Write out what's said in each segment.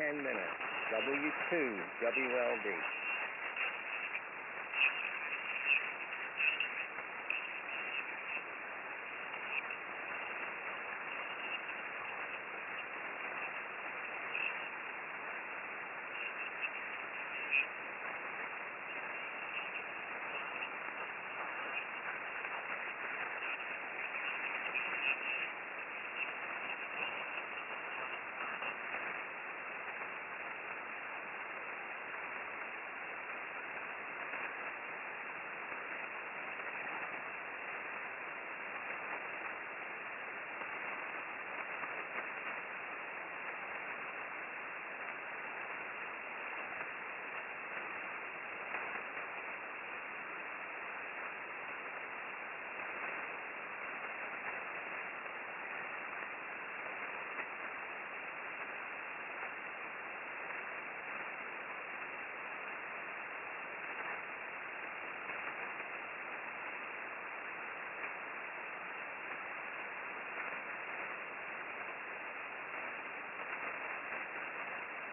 10 minutes. W2WLD.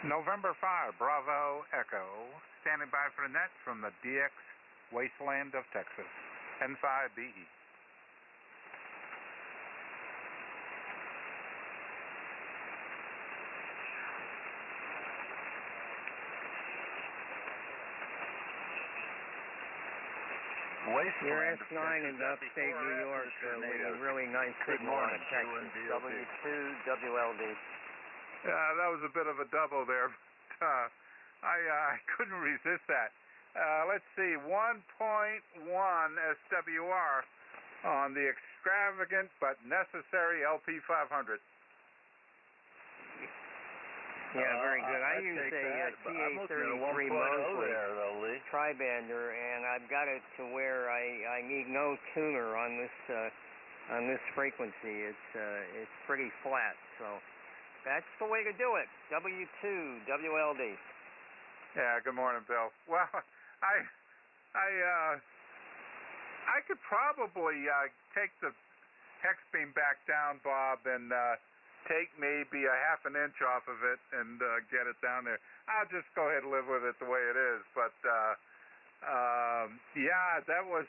November 5, Bravo Echo, standing by for the net from the DX wasteland of Texas, N5BE. Your S9 in upstate New York with a really nice signal on Texas. W2WLD. Yeah, that was a bit of a double there, but I couldn't resist that. Let's see, 1.1 SWR on the extravagant but necessary LP500. Yeah, very good. I use a TA33 Mosley tri-bander, and I've got it to where I need no tuner on this frequency. It's pretty flat, so that's the way to do it. W2WLD. Yeah. Good morning, Bill. Well, I could probably take the hex beam back down, Bob, and take maybe a half an inch off of it and get it down there. I'll just go ahead and live with it the way it is. But yeah, that was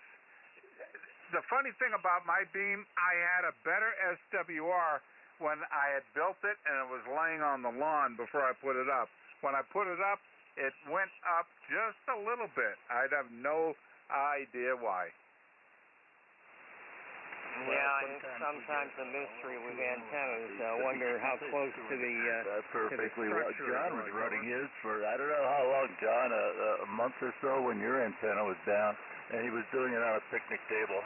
the funny thing about my beam. I had a better SWR when I had built it and it was laying on the lawn before I put it up. When I put it up, it went up just a little bit. I'd have no idea why. Yeah, it's sometimes a mystery with antennas. Wonder how close to the perfectly to the well. John was running his for I don't know how long, John, a month or so when your antenna was down, and he was doing it on a picnic table,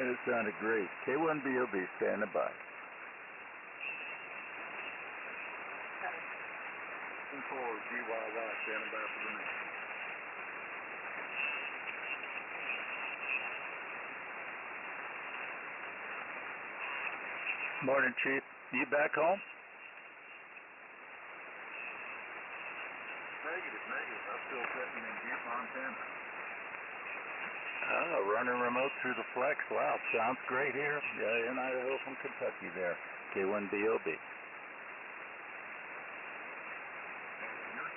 and it sounded great. K4YDB standing by. Control GYY standing by for the next. Morning, Chief. You back home? Negative. I'm still sitting in Butte, Montana. Running remote through the flex. Wow, sounds great here. Yeah, in Idaho from Kentucky there. K4YDB. You're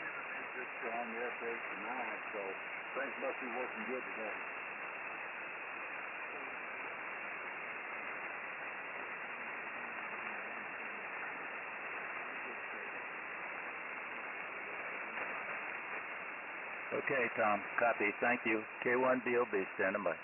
getting good strong essays tonight, so things must be working good today. Okay, Tom. Copy. Thank you. K4YDB standing by.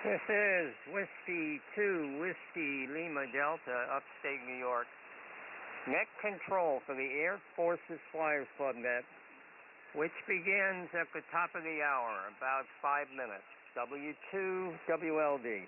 This is Whiskey 2, Whiskey Lima Delta, upstate New York. net control for the Air Forces Flyers Club net, which begins at the top of the hour, about 5 minutes. W2 WLD.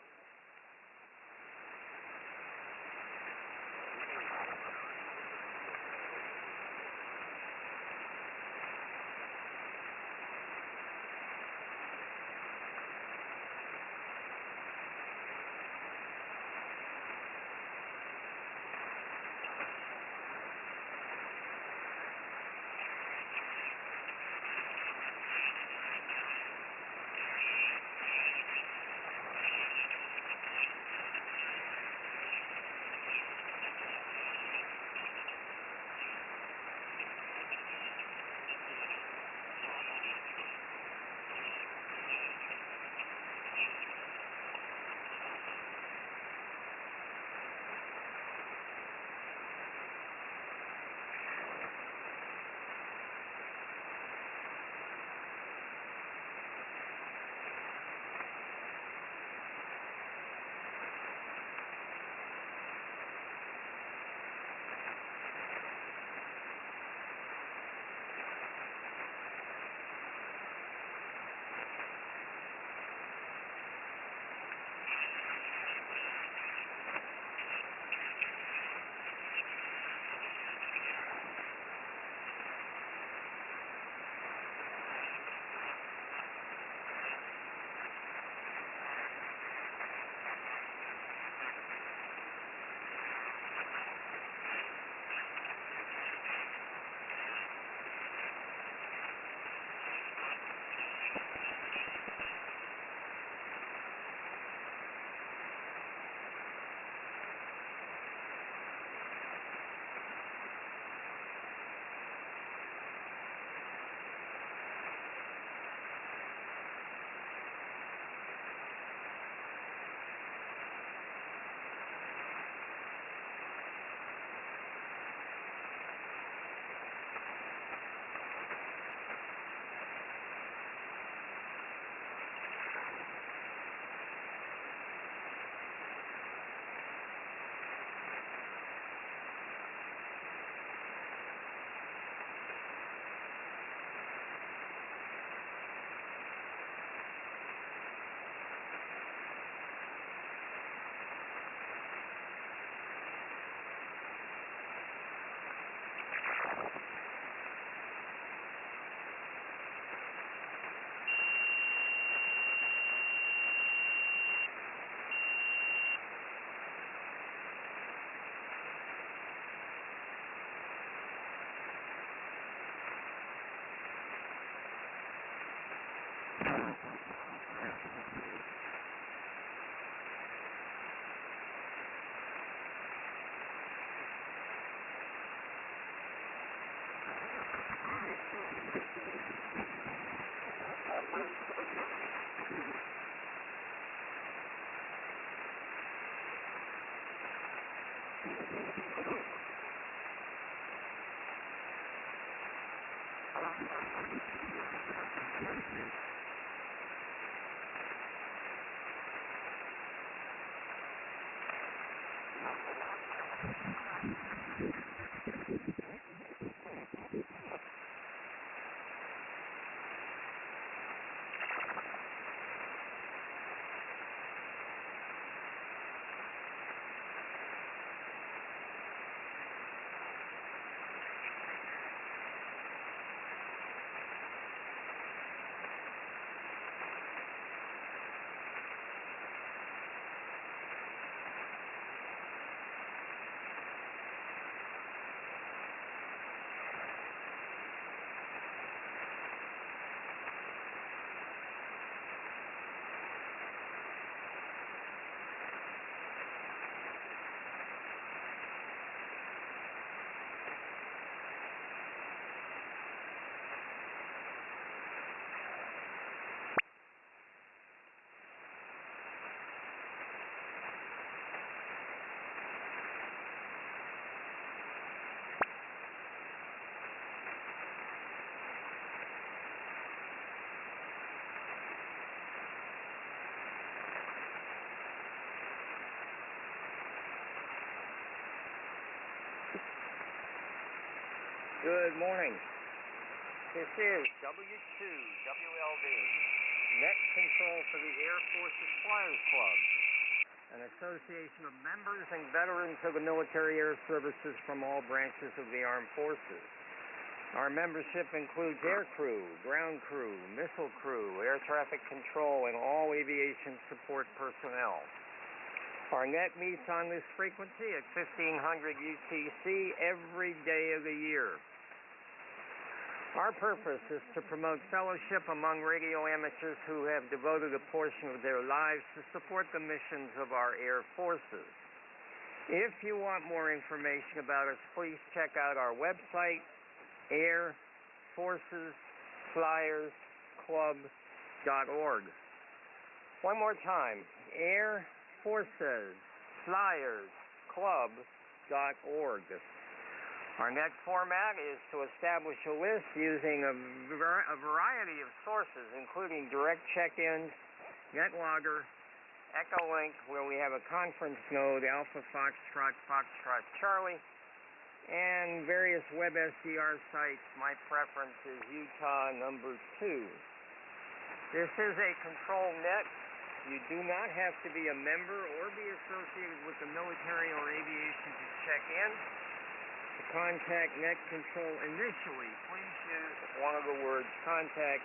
Good morning. This is W2WLB, Net Control for the Air Force's Flyers Club, an association of members and veterans of the military air services from all branches of the armed forces. Our membership includes air crew, ground crew, missile crew, air traffic control, and all aviation support personnel. Our net meets on this frequency at 1500 UTC every day of the year. Our purpose is to promote fellowship among radio amateurs who have devoted a portion of their lives to support the missions of our air forces. If you want more information about us, please check out our website, airforcesflyersclub.org. One more time, airforcesflyersclub.org. Our net format is to establish a list using a variety of sources, including direct check-ins, NetLogger, Echolink, where we have a conference node, Alpha Foxtrot, Foxtrot Charlie, and various WebSDR sites. My preference is Utah number 2. This is a control net. You do not have to be a member or be associated with the military or aviation to check in. To contact net control initially, please use one of the words contact,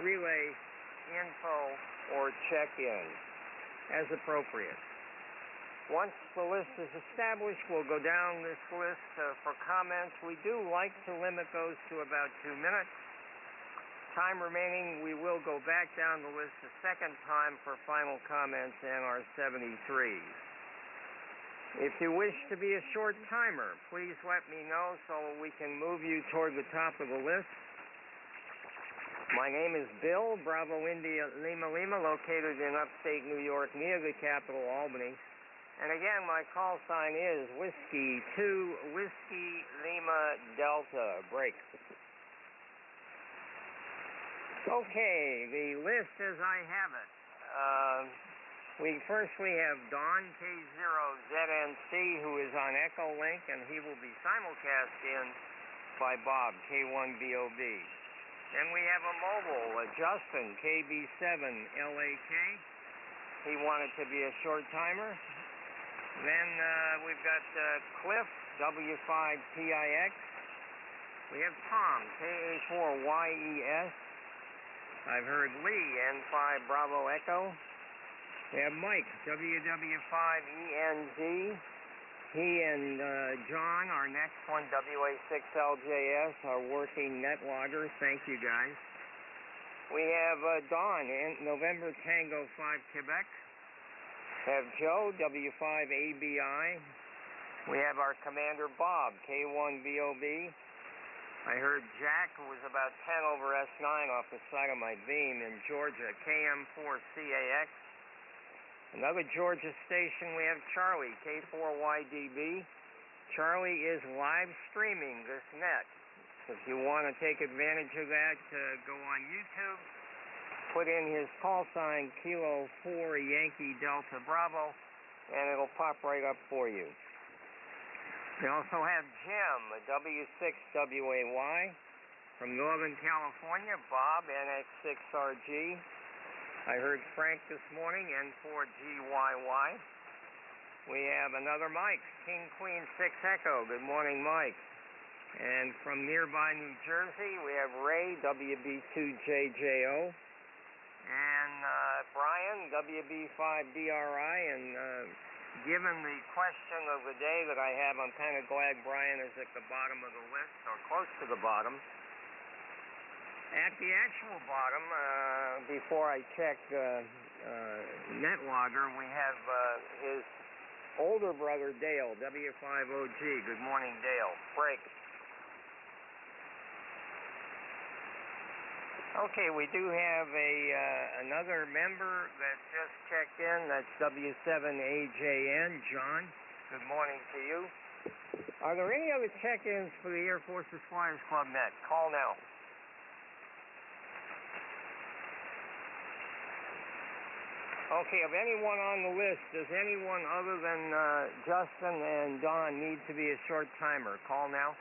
relay, info, or check in as appropriate. Once the list is established, we'll go down this list for comments. We do like to limit those to about 2 minutes. Time remaining, we will go back down the list a second time for final comments and our 73s. If you wish to be a short timer, please let me know so we can move you toward the top of the list. My name is Bill, Bravo India Lima Lima, located in upstate New York near the capital, Albany. And again, my call sign is Whiskey 2, Whiskey Lima Delta, break. Okay, the list as I have it. We have Don K0ZNC, who is on Echolink, and he will be simulcast in by Bob, K1BOB. Then we have a mobile, Justin, KB7LAK. He wanted to be a short timer. Then we've got Cliff, W5PIX. We have Tom, K4YES. I've heard Lee, N5 Bravo Echo. We have Mike, WW5ENZ. He and John, our next one, WA6LJS, are working NetLogger. Thank you, guys. We have Don, November Tango 5 Quebec. We have Joe, W5ABI. We have our Commander Bob, K1BOB. I heard Jack, who was about 10 over S9 off the side of my beam in Georgia, KM4CAX. Another Georgia station, we have Charlie, K4YDB. Charlie is live streaming this net. If you want to take advantage of that, go on YouTube, put in his call sign, Kilo 4 Yankee Delta Bravo, and it'll pop right up for you. We also have Jim, W6WAY, from Northern California, Bob, NX6RG. I heard Frank this morning, N4GYY. We have another Mike, King Queen 6 Echo. Good morning, Mike. And from nearby New Jersey, we have Ray, WB2JJO. And Brian, WB5DRI. And given the question of the day that I have, I'm kind of glad Brian is at the bottom of the list, or close to the bottom. At the actual bottom, before I check NetLogger, we have his older brother, Dale, W5OG. Good morning, Dale. Break. Okay, we do have another member that just checked in. That's W7AJN, John. Good morning to you. Are there any other check-ins for the Air Force's Flyers Club net? Call now. Okay, of anyone on the list, does anyone other than Justin and Don need to be a short timer? Call now.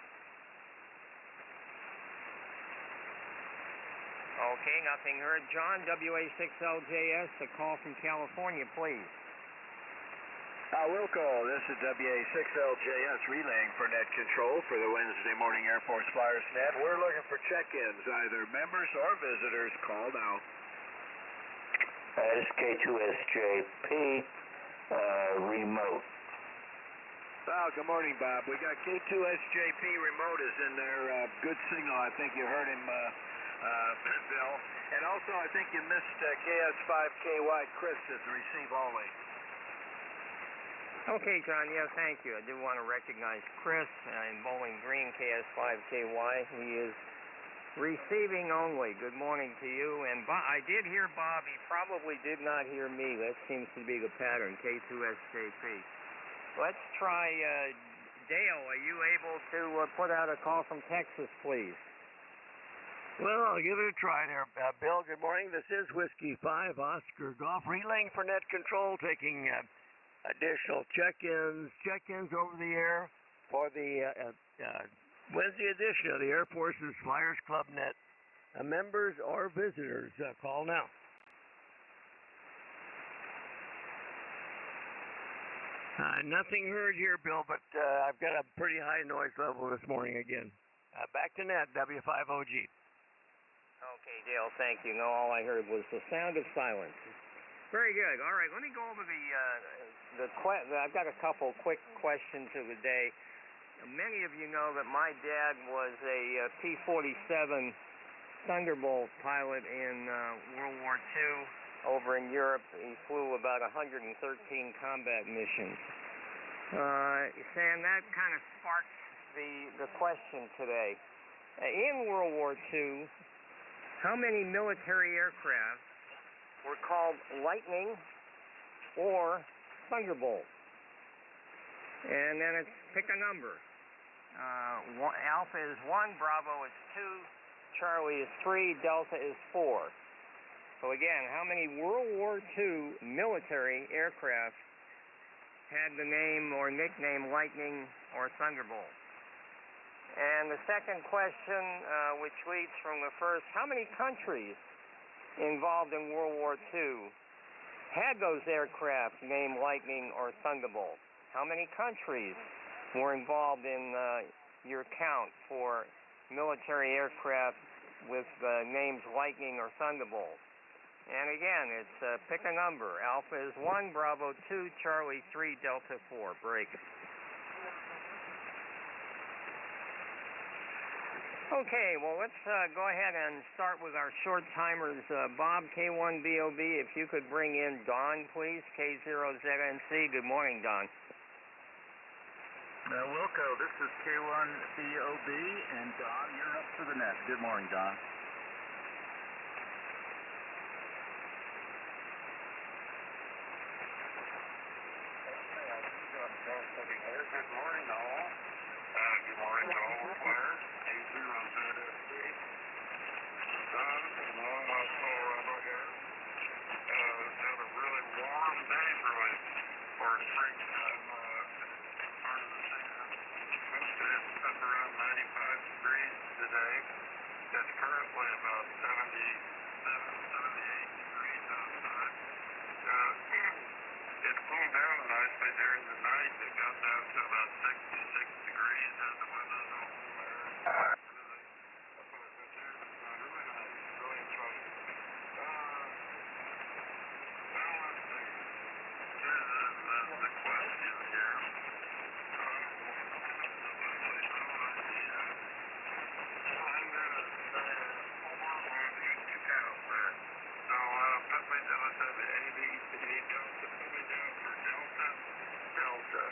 Okay, nothing heard. John, WA6LJS, a call from California, please. Wilco, this is WA6LJS relaying for net control for the Wednesday morning Air Force Flyers Net. We're looking for check-ins, either members or visitors. Call now. This is K4YDB, remote. Good morning, Bob. We got K4YDB remote is in there. Good signal. I think you heard him, Bill. And also, I think you missed KS5KY Chris is receive only. Okay, John, yeah, thank you. I do want to recognize Chris in Bowling Green, KS5KY. He is receiving only. Good morning to you. And I did hear Bob. He probably did not hear me. That seems to be the pattern, K4YDB. Let's try Dale. Are you able to put out a call from Texas, please? Well, I'll give it a try there. Bill, good morning. This is Whiskey 5, Oscar Golf, relaying for net control, taking additional check-ins over the air for the Wednesday edition of the Air Force's Flyers Club Net. Members or visitors, call now. Nothing heard here, Bill, but I've got a pretty high noise level this morning again. Back to net, W5OG. Okay, Dale, thank you. No, all I heard was the sound of silence. Very good. All right, let me go over I've got a couple quick questions of the day. Many of you know that my dad was a P-47 Thunderbolt pilot in World War II over in Europe. He flew about 113 combat missions. Sam, that kind of sparks the question today. In World War II, how many military aircraft were called Lightning or Thunderbolt? And then it's pick a number. Alpha is 1, Bravo is 2, Charlie is 3, Delta is 4. So again, how many World War II military aircraft had the name or nickname Lightning or Thunderbolt? And the second question, which leads from the first, how many countries involved in World War II had those aircraft named Lightning or Thunderbolt? How many countries were involved in your count for military aircraft with names Lightning or Thunderbolt? And again, it's pick a number. Alpha is 1, Bravo 2, Charlie 3, Delta 4. Break. Okay, well, let's go ahead and start with our short timers. Bob, K1BOB, if you could bring in Don, please, K0ZNC. Good morning, Don. Wilco, this is K1BOB, and Don, you're up to the net. Good morning, Don. Good morning, all. Good morning to all the players. K0ZNC. Don from Longmont, Colorado here. Had a really warm day for springtime part of the season. It's up around 95 degrees today. It's currently about 78 degrees outside. It cooled down nicely during the night. It got down to about 66 degrees as the windows open there. Really nice. Really enjoyed it. Now let's see. Here's the question here. I'm going to say 4 on each account there. So put me down, let's have the A, B, C, Delta. Put me down for Delta. Delta.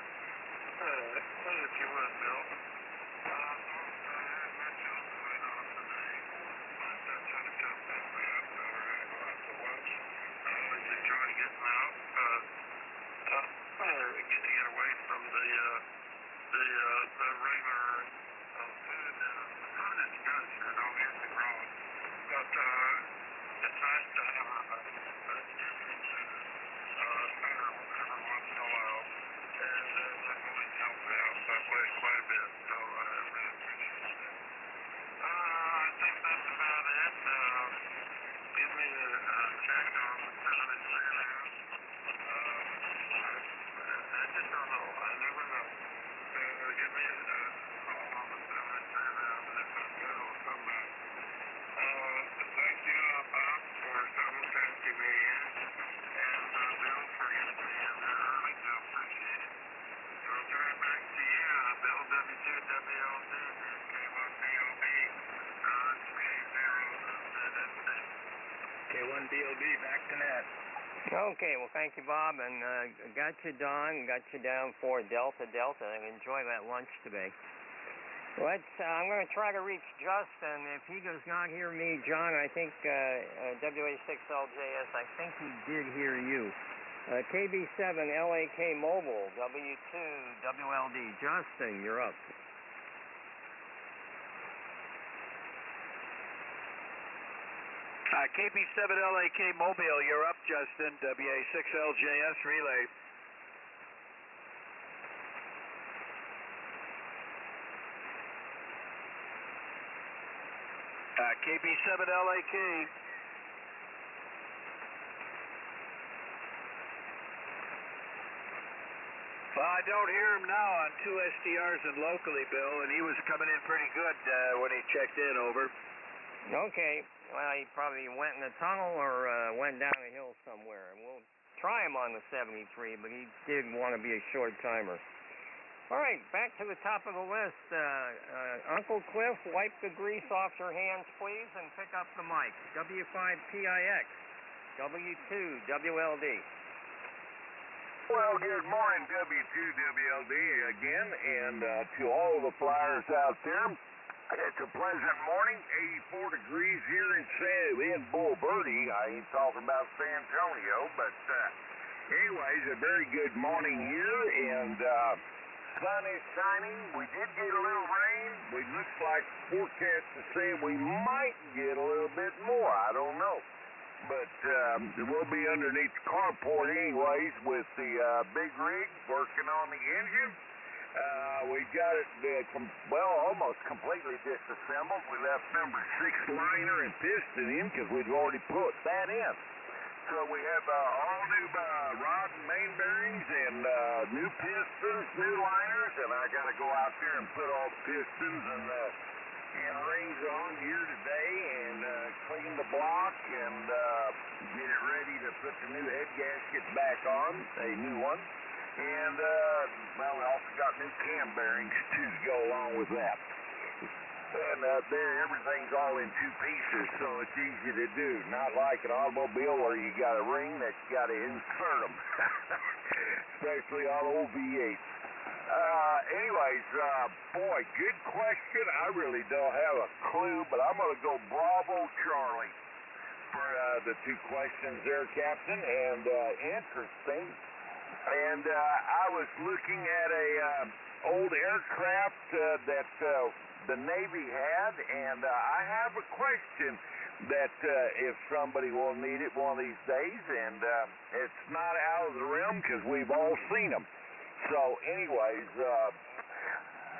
K1BOB, back to net. Okay, well, thank you, Bob, and got you, Don, got you down for Delta, and enjoy that lunch today. I'm going to try to reach Justin. If he does not hear me, John, I think WA6LJS, I think he did hear you. KB7LAK Mobile, W2WLD. Justin, you're up. KB7LAK Mobile, you're up, Justin. WA6LJS relay. KB7LAK. Well, I don't hear him now on 2 SDRs and locally, Bill, and he was coming in pretty good when he checked in, over. Okay. Well, he probably went in the tunnel or went down a hill somewhere. And we'll try him on the 73, but he did want to be a short timer. All right, back to the top of the list. Uncle Cliff, wipe the grease off your hands, please, and pick up the mic. W5PIX, W2WLD. Well, good morning, W2WLD again, and to all the flyers out there, it's a pleasant morning, 84 degrees here in Bull Verde. I ain't talking about San Antonio, but anyways, a very good morning here, and sun is shining. We did get a little rain. It looks like forecast is saying we might get a little bit more. I don't know. But we'll be underneath the carport anyways with the big rig working on the engine. We've got it, almost completely disassembled. We left number 6 liner and piston in because we'd already put that in. So we have all new rod and main bearings and new pistons, new liners, and I got to go out there and put all the pistons and rings on here today and clean the block and get it ready to put the new head gaskets back on, a new one. And, we also got new cam bearings, too, to go along with that. And there, everything's all in 2 pieces, so it's easy to do. Not like an automobile where you got a ring that you got to insert them. Especially on old V8s. Anyways, boy, good question. I really don't have a clue, but I'm going to go Bravo Charlie for the 2 questions there, Captain. And interesting. And I was looking at a old aircraft that the Navy had, and I have a question that if somebody will need it one of these days, and it's not out of the realm because we've all seen them. So anyways,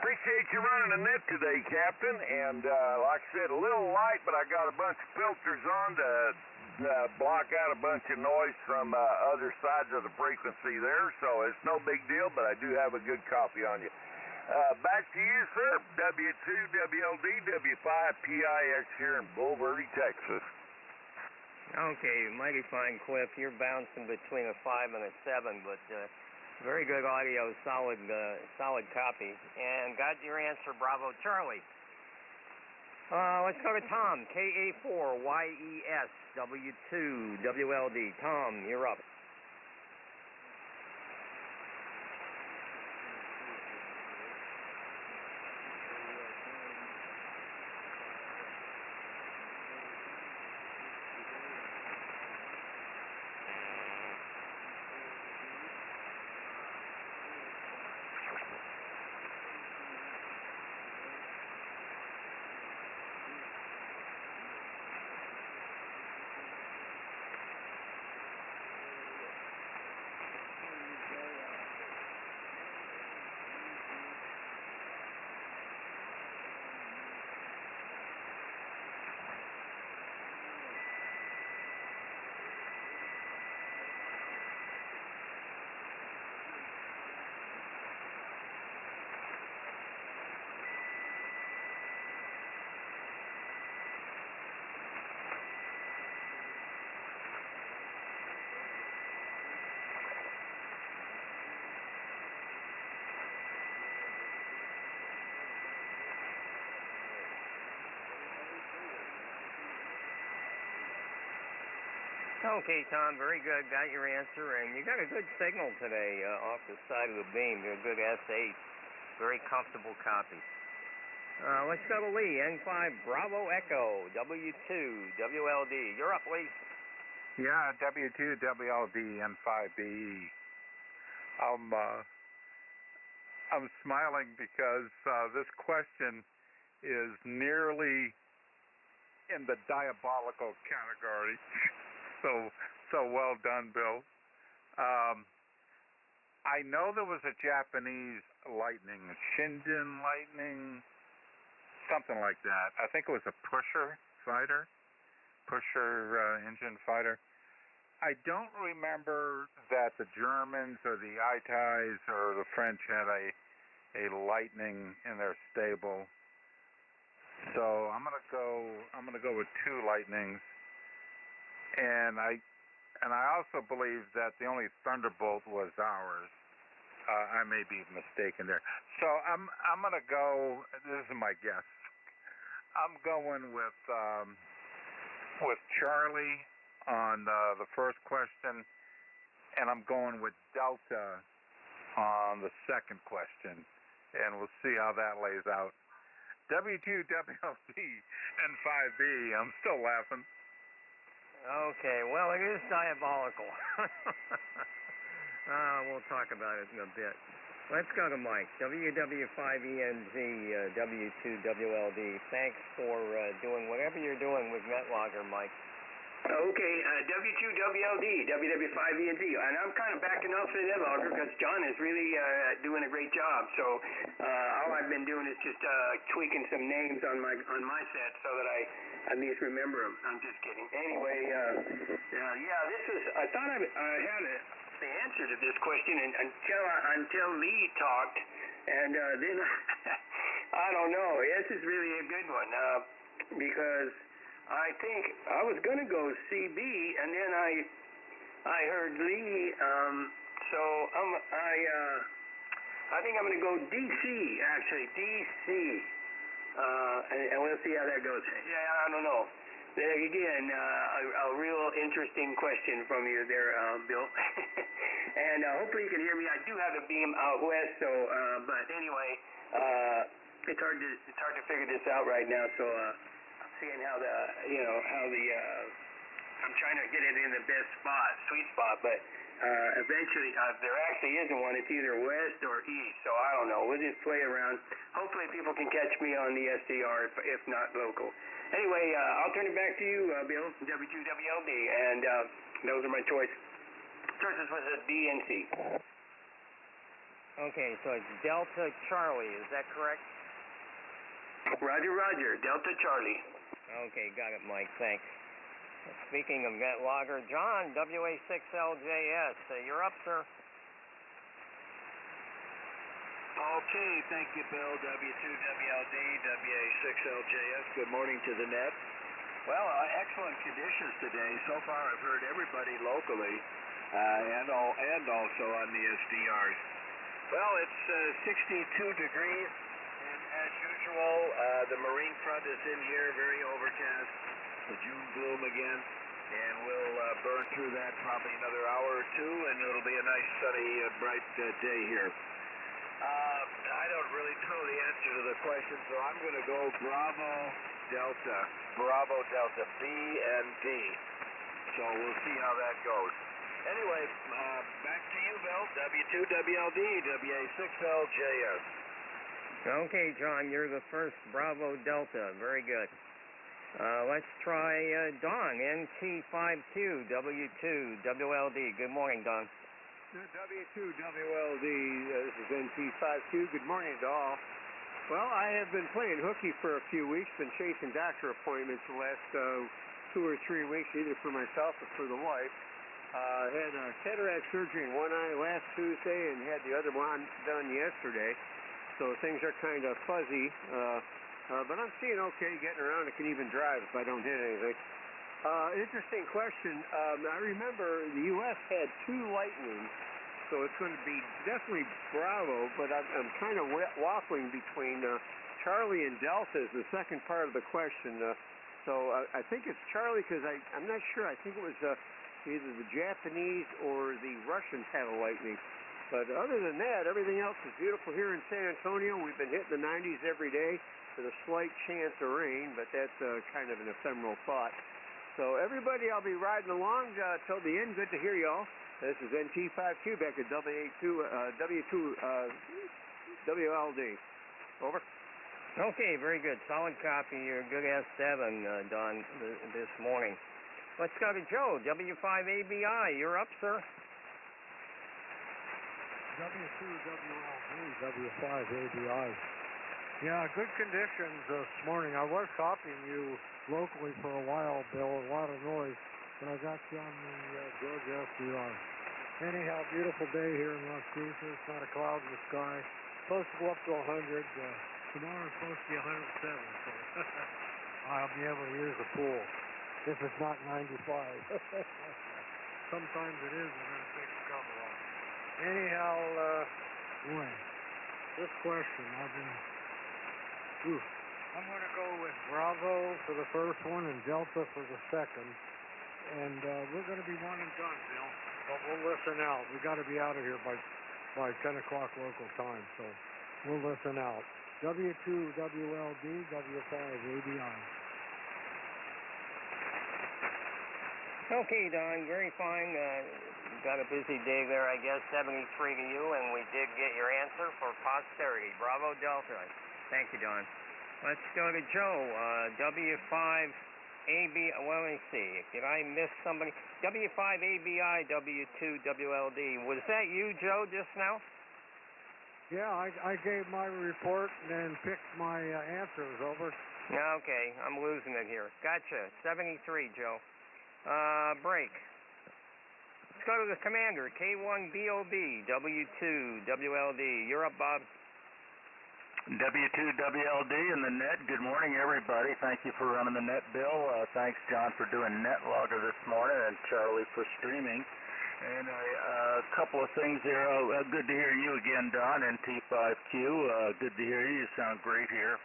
appreciate you running the net today, Captain, and like I said, a little light, but I got a bunch of filters on to block out a bunch of noise from other sides of the frequency there, so it's no big deal, but I do have a good copy on you. Back to you, sir. W2WLD, W5PIX here in Bull Verde, Texas. Okay, mighty fine, Cliff. You're bouncing between a 5 and a 7, but very good audio, solid copy. And got your answer, Bravo Charlie. Let's go to Tom, K4YES, W2WLD. Tom, you're up. Okay, Tom, very good. Got your answer, and you got a good signal today off the side of the beam. You're a good S8. Very comfortable copy. Let's go to Lee, N5 Bravo Echo, W2 WLD. You're up, Lee. Yeah, W2 WLD N5BE. I'm smiling because this question is nearly in the diabolical category. So well done, Bill. I know there was a Japanese Lightning, a Shingen Lightning, something like that. I think it was a pusher engine fighter. I don't remember that the Germans or the Itais or the French had a Lightning in their stable. So I'm gonna go with two Lightnings. And I also believe that the only Thunderbolt was ours. I may be mistaken there. So I'm gonna go. This is my guess. I'm going with Charlie on the first question, and I'm going with Delta on the second question, and we'll see how that lays out. W2 WLD N5B. I'm still laughing. Okay, well, it is diabolical. We'll talk about it in a bit. Let's go to Mike, WW5ENZ, W2WLD. Thanks for doing whatever you're doing with NetLogger, Mike. Okay, W2WLD, WW5ENZ, and I'm kind of backing off the NetLogger because John is really doing a great job. So all I've been doing is just tweaking some names on my set so that I at least remember them. I'm just kidding. Anyway, yeah, this was. I thought I had the answer to this question until Lee talked, and then I don't know. This is really a good one because I think I was going to go CB, and then I heard Lee, so I think I'm going to go DC, actually, DC, and we'll see how that goes. Yeah, I don't know. There again, a real interesting question from you there, Bill. And hopefully you can hear me. I do have a beam out west, so but anyway, it's hard to figure this out right now. So seeing how I'm trying to get it in the best spot, sweet spot, but eventually there actually isn't one. It's either west or east, so I don't know. We'll just play around. Hopefully people can catch me on the SDR if not local. Anyway, I'll turn it back to you, Bill, W2WLD, and those are my choices was a B and C. Okay, so it's Delta Charlie, is that correct? Roger, Delta Charlie. Okay, got it, Mike, thanks. Speaking of NetLogger, John, WA6LJS, you're up, sir. Okay, thank you, Bill. W2WLD, WA6LJS. Good morning to the net. Well, excellent conditions today. So far, I've heard everybody locally and also on the SDRs. Well, it's 62 degrees, and as usual, the marine front is in here, very overcast. The June gloom again, and we'll burn through that probably another hour or two, and it'll be a nice, sunny, bright day here. I don't really know the answer to the question, so I'm going to go Bravo Delta, B and D. So we'll see how that goes. Anyway, back to you, Bill. W2WLD, WA6LJS. Okay, John, you're the first Bravo Delta. Very good. Let's try Don, NT5Q, W2WLD. Good morning, Don. W2WLD, this is NT5Q. Good morning to all. Well, I have been playing hooky for a few weeks, been chasing doctor appointments the last 2 or 3 weeks, either for myself or for the wife. Had a cataract surgery in one eye last Tuesday and had the other one done yesterday, so things are kind of fuzzy, but I'm seeing okay, getting around. I can even drive if I don't hit anything. Interesting question. I remember the U.S. had 2 Lightnings, so it's going to be definitely Bravo, but I'm kind of waffling between Charlie and Delta is the second part of the question. So I think it's Charlie because I'm not sure. I think it was either the Japanese or the Russians had a lightning. But other than that, everything else is beautiful here in San Antonio. We've been hitting the 90s every day with a slight chance of rain, but that's kind of an ephemeral thought. So everybody, I'll be riding along till the end. Good to hear y'all. This is NT5Q back at W2WLD. Over. Okay, very good. Solid copy. You're a good S7, Don, this morning. Let's go to Joe, W5ABI. You're up, sir. W2WLD, W5ABI. Yeah, good conditions this morning. I was copying you locally for a while, Bill. A lot of noise, but I got you on the Georgia SDR. Anyhow, beautiful day here in Las Cruces. Not a cloud in the sky. Supposed to go up to 100. Tomorrow it's supposed to be 107, so I'll be able to use the pool if it's not 95. Sometimes it is, and then things come along. Anyhow, boy, this question, I'm going to go with Bravo for the first one and Delta for the second. And we're going to be one and done, Bill. But we'll listen out. We got to be out of here by 10 o'clock local time, so we'll listen out. W2WLD, W5ABI. Okay, Don, very fine. Got a busy day there, I guess. 73 to you, and we did get your answer for posterity. Bravo, Delta. Thank you, Don. Let's go to Joe, W5AB. Well, let me see. Did I miss somebody? W5ABI, W2WLD. Was that you, Joe, just now? Yeah, I gave my report and then picked my answers. Over. Okay, I'm losing it here. Gotcha. 73, Joe. Break. Let's go to the commander, K4YDB, W2WLD. You're up, Bob. W2WLD and the net. Good morning, everybody. Thank you for running the net, Bill. Thanks, John, for doing net logger this morning, and Charlie for streaming. And a couple of things here. Good to hear you again, Don, NT5Q. Good to hear you. You sound great here.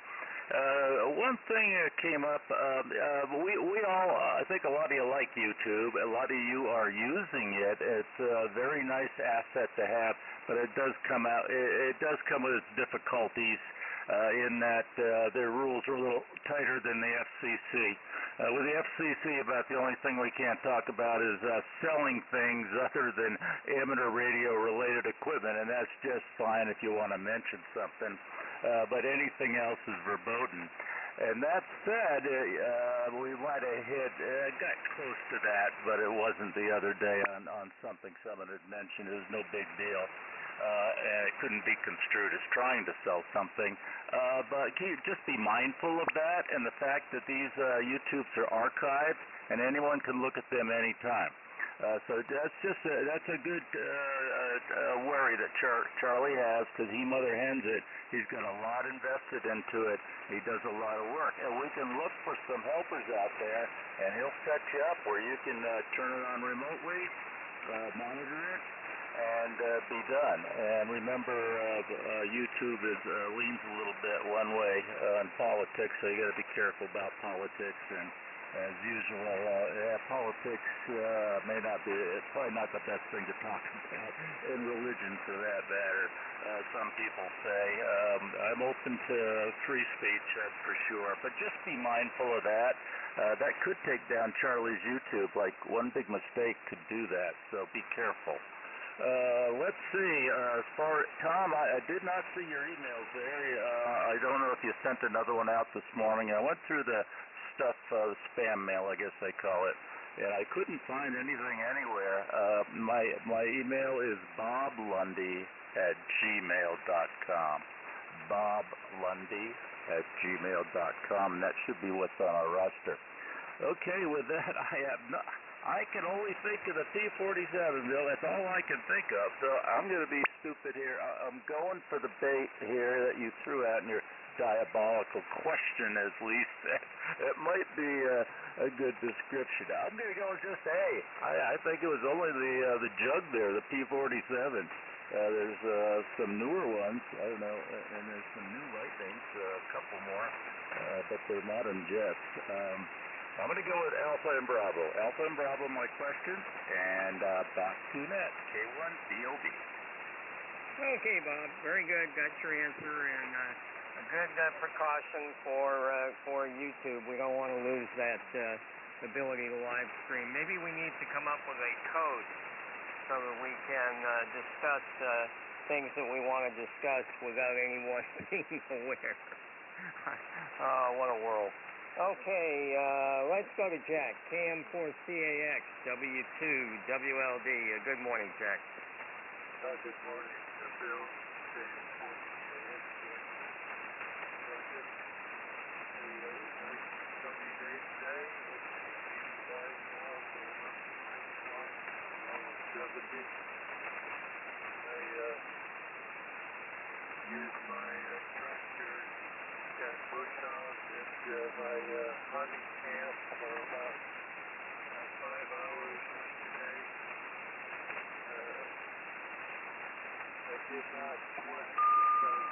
One thing came up. We all, I think a lot of you like YouTube. A lot of you are using it. It's a very nice asset to have, but it does come out. It does come with its difficulties in that their rules are a little tighter than the FCC. With the FCC, about the only thing we can't talk about is selling things other than amateur radio-related equipment, and that's just fine if you want to mention something. But anything else is verboten. And that said, we might have got close to that, but it wasn't the other day on something someone had mentioned. It was no big deal. And it couldn't be construed as trying to sell something. But just be mindful of that and the fact that these YouTubes are archived and anyone can look at them anytime. So that's a good worry that Charlie has, because he mother hens it. He's got a lot invested into it. He does a lot of work, and we can look for some helpers out there, and he'll set you up where you can turn it on remotely, monitor it, and be done. And remember, YouTube leans a little bit one way on politics, so you got to be careful about politics. And as usual, politics may not be, it's probably not the best thing to talk about, in religion for that matter, some people say. I'm open to free speech, that's for sure, but just be mindful of that. That could take down Charlie's YouTube, like one big mistake could do that, so be careful. Let's see, as far as Tom, I did not see your emails there. I don't know if you sent another one out this morning. I went through the stuff, spam mail, I guess they call it, and I couldn't find anything anywhere. My email is boblundy@gmail.com. boblundy@gmail.com. That should be what's on our roster. Okay, with that, I can only think of the P-47, Bill. That's all I can think of. So I'm going to be stupid here. I'm going for the bait here that you threw out in your diabolical question, at least. It might be a good description. I'm going to go just A. I think it was only the jug there, the P-47. There's some newer ones, I don't know, and there's some new Lightnings, a couple more, but they're modern jets. I'm going to go with Alpha and Bravo. Alpha and Bravo, my question, and back to net, K1DOB. Okay, Bob. Very good. Got your answer, and a good precaution for YouTube. We don't want to lose that ability to live stream. Maybe we need to come up with a code so that we can discuss things that we want to discuss without anyone being aware. What a world. Okay, let's go to Jack. KM4CAX, W2WLD. Good morning, Jack. Good morning, Bill. Sunny day today. 70. I use my tractor, got bush out at my hunting camp for about 5 hours today. I did not swim because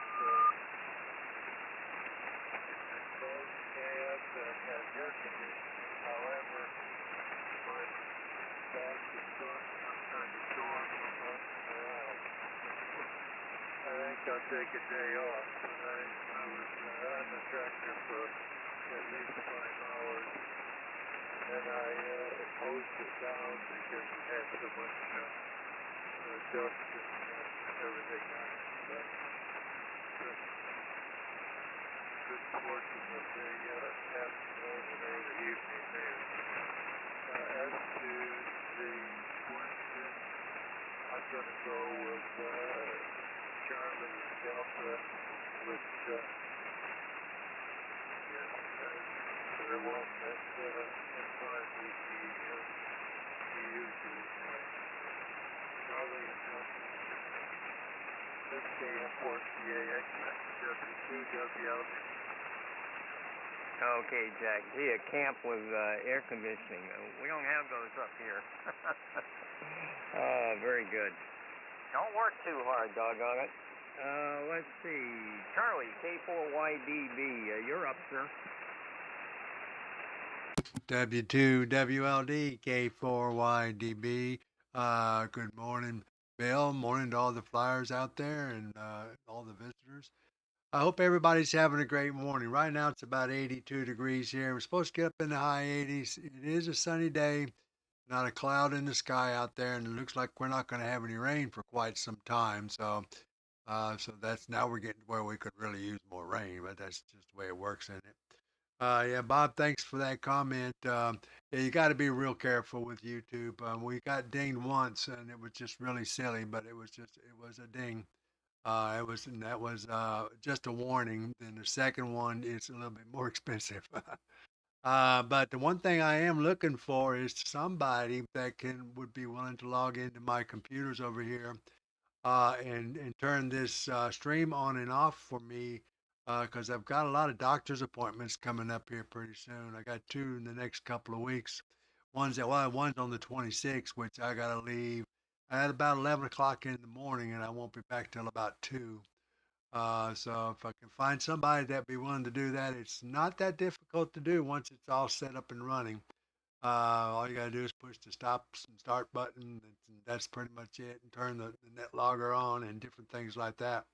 it's a closed cab that has air conditioning. However, my boss is doing some kind of storm from once in a while. I think I'll take a day off, but I was on the tractor for at least 5 hours, and then I hosed it down because it had so much dust and everything on it. But good portion of the afternoon and early evening there. As to the question, I'm going to go with Charlie Delta, which the one that K4YDB uses. Charlie Delta. This KM4CAX, W2WLD. Okay, Jack. Gee, a camp with air conditioning. We don't have those up here. Very good. Don't work too hard, doggone it. Let's see. Charlie, K4YDB. You're up, sir. W2WLD, K4YDB. Good morning, Bill. Morning to all the flyers out there and all the visitors. I hope everybody's having a great morning. Right now it's about 82 degrees here. We're supposed to get up in the high 80s. It is a sunny day, not a cloud in the sky out there, and it looks like we're not going to have any rain for quite some time. So that's now we're getting to where we could really use more rain, but that's just the way it works, isn't it? Yeah, Bob, thanks for that comment. Yeah, you got to be real careful with YouTube. We got dinged once, and it was just really silly, but it was a ding. That was just a warning. Then the second one is a little bit more expensive. But the one thing I am looking for is somebody that would be willing to log into my computers over here and turn this stream on and off for me because I've got a lot of doctor's appointments coming up here pretty soon. I got 2 in the next couple of weeks. One's on the 26th, which I got to leave at about 11 o'clock in the morning, and I won't be back till about 2. So if I can find somebody that'd be willing to do that, it's not that difficult to do once it's all set up and running. All you gotta do is push the stop and start button, and that's pretty much it, and turn the net logger on and different things like that.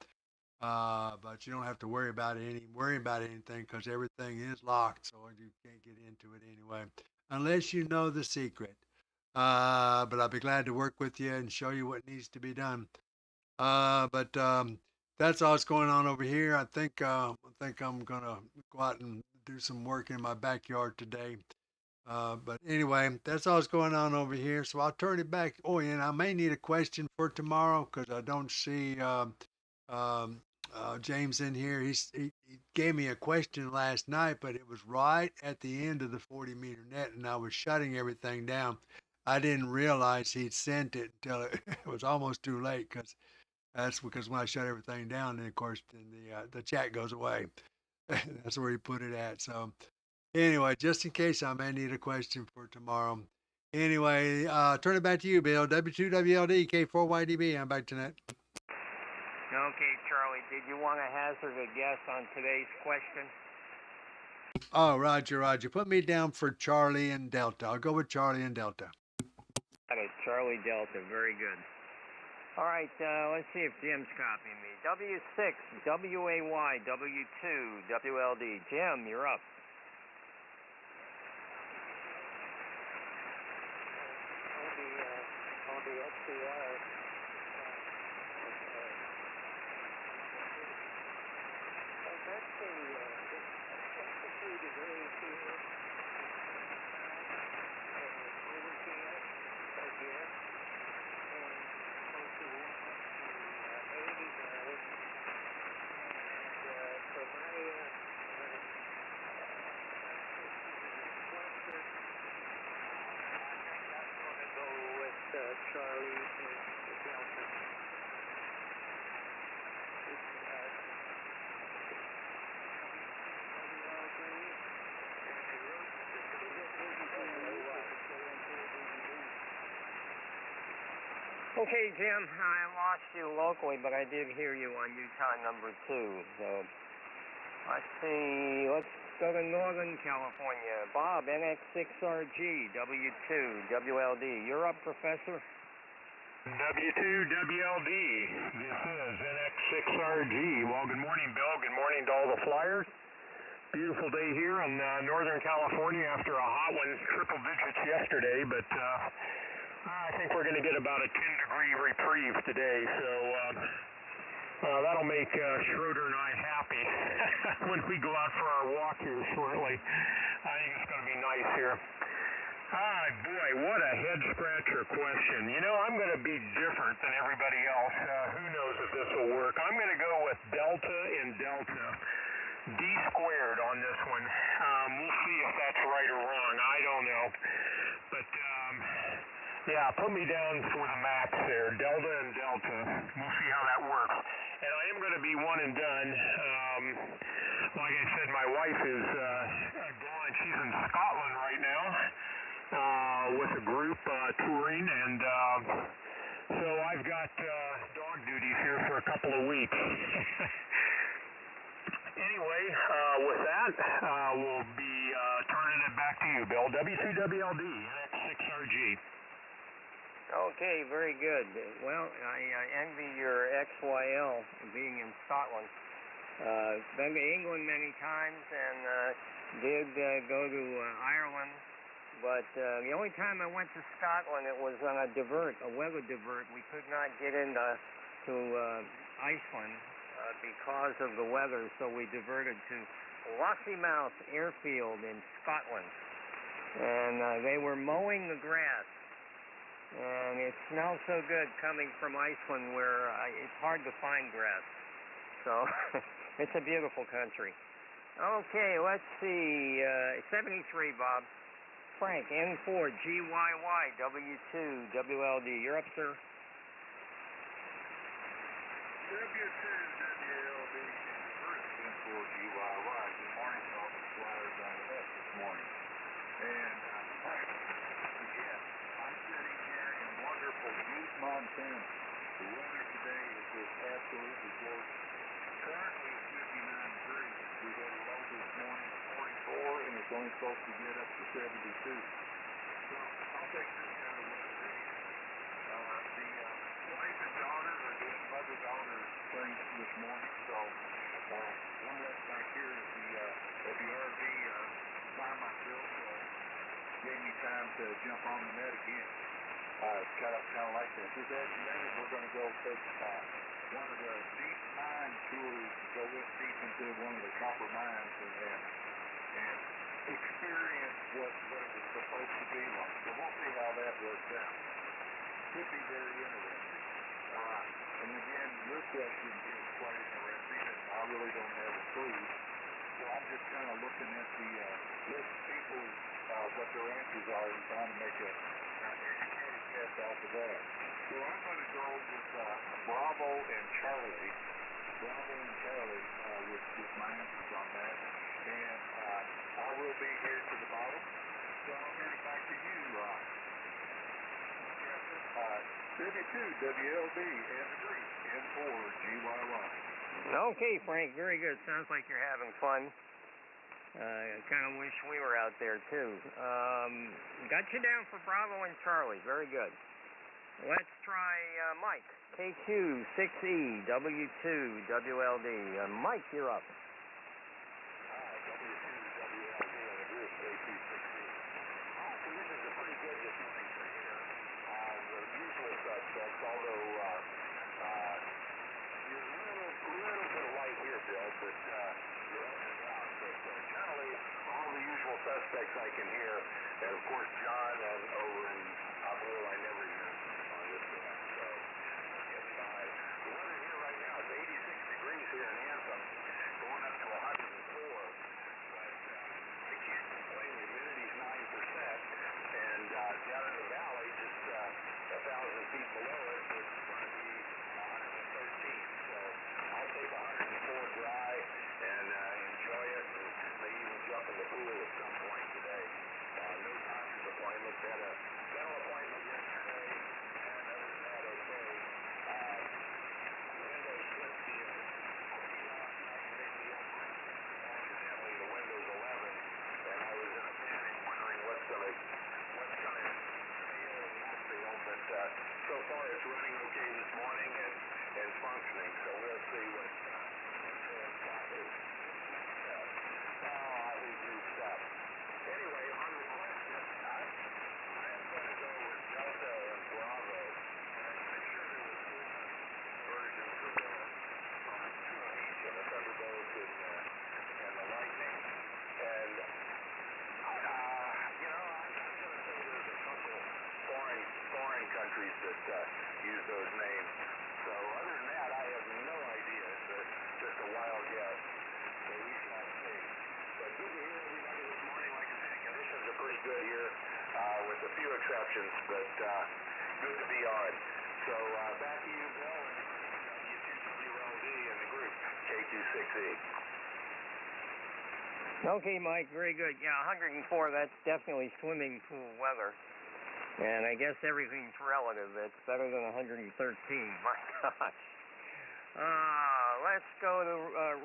But you don't have to worry about anything because everything is locked, so you can't get into it anyway, unless you know the secret. But I'll be glad to work with you and show you what needs to be done. But that's all that's going on over here. I think I'm gonna go out and do some work in my backyard today. But anyway, that's all that's going on over here. So I'll turn it back. Oh, and I may need a question for tomorrow because I don't see James in here. He gave me a question last night, but it was right at the end of the 40-meter net, and I was shutting everything down. I didn't realize he'd sent it until it was almost too late that's because when I shut everything down, then of course then the chat goes away. That's where he put it at. So anyway, just in case I may need a question for tomorrow. Anyway, turn it back to you, Bill. W2WLD, K4YDB. I'm back tonight. Okay, Charlie, did you want to hazard a guess on today's question? Oh, Roger, Roger. Put me down for Charlie and Delta. I'll go with Charlie and Delta. Got it, Charlie Delta. Very good. All right, let's see if Jim's copying me. W6, WAY, W2, WLD. Jim, you're up. On the XCR. That's the 63 degrees here. Again. And close to 80 miles. And for my go with Charlie and Delta. Okay, Jim, I lost you locally, but I did hear you on Utah number 2. So let's see. Let's go to Northern California. Bob, NX6RG, W2, WLD. You're up, Professor. W2WLD, this is NX6RG. Well, good morning, Bill. Good morning to all the flyers. Beautiful day here in Northern California after a hot one, triple digits yesterday, but I think we're going to get about a 10-degree reprieve today, so that'll make Schroeder and I happy when we go out for our walk here shortly. I think it's going to be nice here. Boy, what a head-scratcher question. You know, I'm going to be different than everybody else. Who knows if this will work. I'm going to go with Delta and Delta. D squared on this one. We'll see if that's right or wrong. I don't know. But, yeah, put me down for the max there. Delta and Delta. We'll see how that works. And I am going to be one and done. Like I said, my wife is gone. She's in Scotland right now. With a group touring, and so I've got dog duties here for a couple of weeks. Anyway, with that, we'll be turning it back to you, Bill. W2WLD, NX6RG. Okay, very good. Well, I envy your XYL being in Scotland. Been to England many times and did go to Ireland. But the only time I went to Scotland, it was on a divert, a weather divert. We could not get into Iceland because of the weather, so we diverted to Lossiemouth Airfield in Scotland. And they were mowing the grass. And it smells so good coming from Iceland where it's hard to find grass. So it's a beautiful country. Okay, let's see. 73, Bob. Frank, N4, GYY, W2, WLD. You're up, sir. W2WLD, N4, GYY. Good morning to all the flyers on the net this morning. And again, I'm sitting here in wonderful Butte, Montana. The weather today is just absolutely gorgeous. Currently it's 59 degrees. We got a low this morning of 44, and it's only supposed to get up to 72. So I'll take this kind of weather anyway. The wife and daughter are doing mother-daughter things this morning, so one less back here is the RV fireman Bill gave me time to jump on the net again. Kind of like this. This afternoon we're going to go take one of the deep mine tours, go deep into one of the copper mines and experience what it was supposed to be like. So we'll see how that works out. Could be very interesting. And again, your question is quite interesting, and I really don't have a clue. So I'm just kind of looking at the list of people, what their answers are, and trying to make a educated guess off of that. So I'm going to go with Bravo and Charlie. Bravo and Charlie with my answers on that. And I will be here to the bottom. So I'll hand it back to you, W2WLD and the group, N4GYY. Okay, Frank, very good. Sounds like you're having fun. I kind of wish we were out there too. Got you down for Bravo and Charlie. Very good. Let's try Mike. K4YDB W2WLD. Mike, you're up. Although you're a little bit light here, Bill, but you're up and down. But generally, all the usual suspects I can hear, and of course John and over in Abu, I never hear on this one. So getting by. The weather here right now is 86 degrees here in Anthem, going up to 104. But I can't complain. The humidity's 9%, and down in the valley, just 1,000 feet below it, it's going to be 113. So I'll take 104 dry and enjoy it, and maybe even jump in the pool at some point today. No doctor's appointments. Had a dental appointment yesterday, and other than that, okay. The window slipped the cookie last night and made me up. Accidentally, the window's 11, and I was in a panic wondering what's going to but so far it's running okay this morning and functioning, so we'll see what is. I hate new stuff. Anyway, on the question, I am going to go with Delta and Bravo. I'm pretty sure there was versions of two of each of the Thunderbolts and the Lightning. And, I'm not going to say there's a couple foreign countries that use those names. So other than that, I have no idea. It's just a wild guess. So we shall see. But good to hear everybody this morning. Like I said, conditions are pretty good here, with a few exceptions, but good to be on. So back to you, Bill, and W2WLD and the group, K26E. Okay, Mike, very good. Yeah, 104, that's definitely swimming pool weather. And I guess everything's relative. It's better than 113. My gosh. Let's go to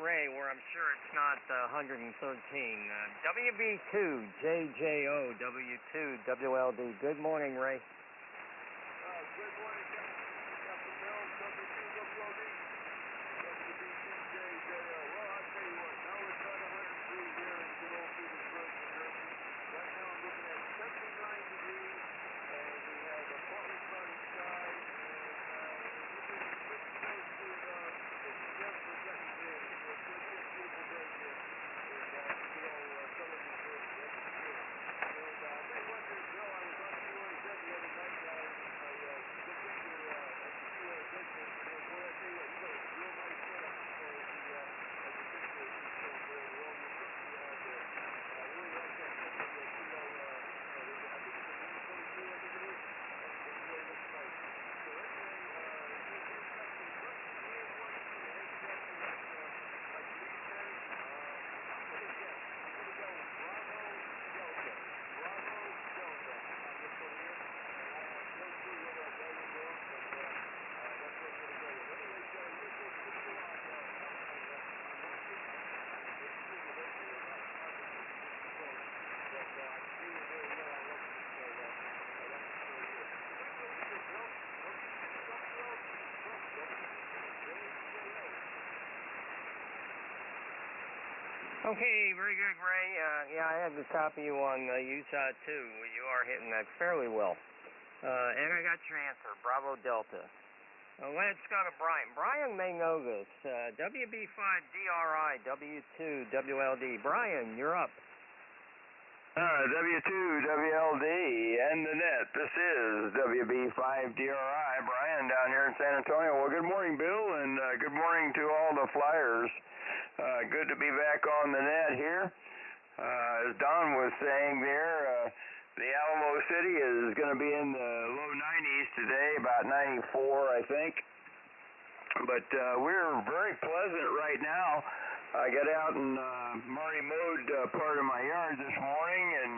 Ray, where I'm sure it's not 113. WB2, JJO, W2WLD. Good morning, Ray. Good morning, Captain Bill, W2WLD, WB2JJO. Well, I'll tell you what, now it's about 103 here in good old Petersburg, New Jersey. Right now I'm looking at 79 degrees. And we have a partly cloudy sky, and we're pretty close to 57% humidity, so it's going to be a beautiful day here in good old southern New Jersey. That's for sure. And I tell you what, Bill, I was on QAZ the other night. I looked at your QAZ system, and boy, I tell you what, you got a real nice setup as far as the picture is concerned there, with all your equipment you have there. I really like that company, I think it's a I think it is. It really looks nice. So anyway, we've got some good one to the head check for that, like Lee says. I'm going to guess. I'm going to go Bravo Delta. Bravo Delta on this one here. And I have no clue where that guy will go, but that's what I'm going to go with. Anyway, you're so critical on marketing. I'm interested in hopefully about marketing. So, but I see you very well. I love it. Okay, very good, Ray. Yeah, I had to copy you on Utah, too. You are hitting that fairly well. And I got your answer, Bravo Delta. Let's go to Brian. Brian may know this. WB5DRI, W2WLD. Brian, you're up. W2WLD and the net. This is WB5DRI. Brian down here in San Antonio. Well, good morning, Bill, and good morning to all the flyers. Good to be back on the net here. As Don was saying there, the Alamo City is going to be in the low 90s today, about 94, I think. But we're very pleasant right now. I got out and Marty mowed part of my yard this morning, and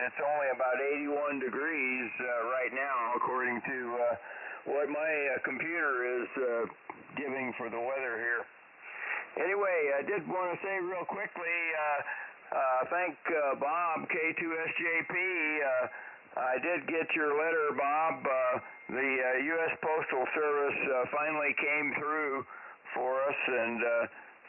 it's only about 81 degrees right now, according to what my computer is giving for the weather here. Anyway, I did want to say real quickly, thank Bob, K2SJP. I did get your letter, Bob. The U.S. Postal Service finally came through for us, and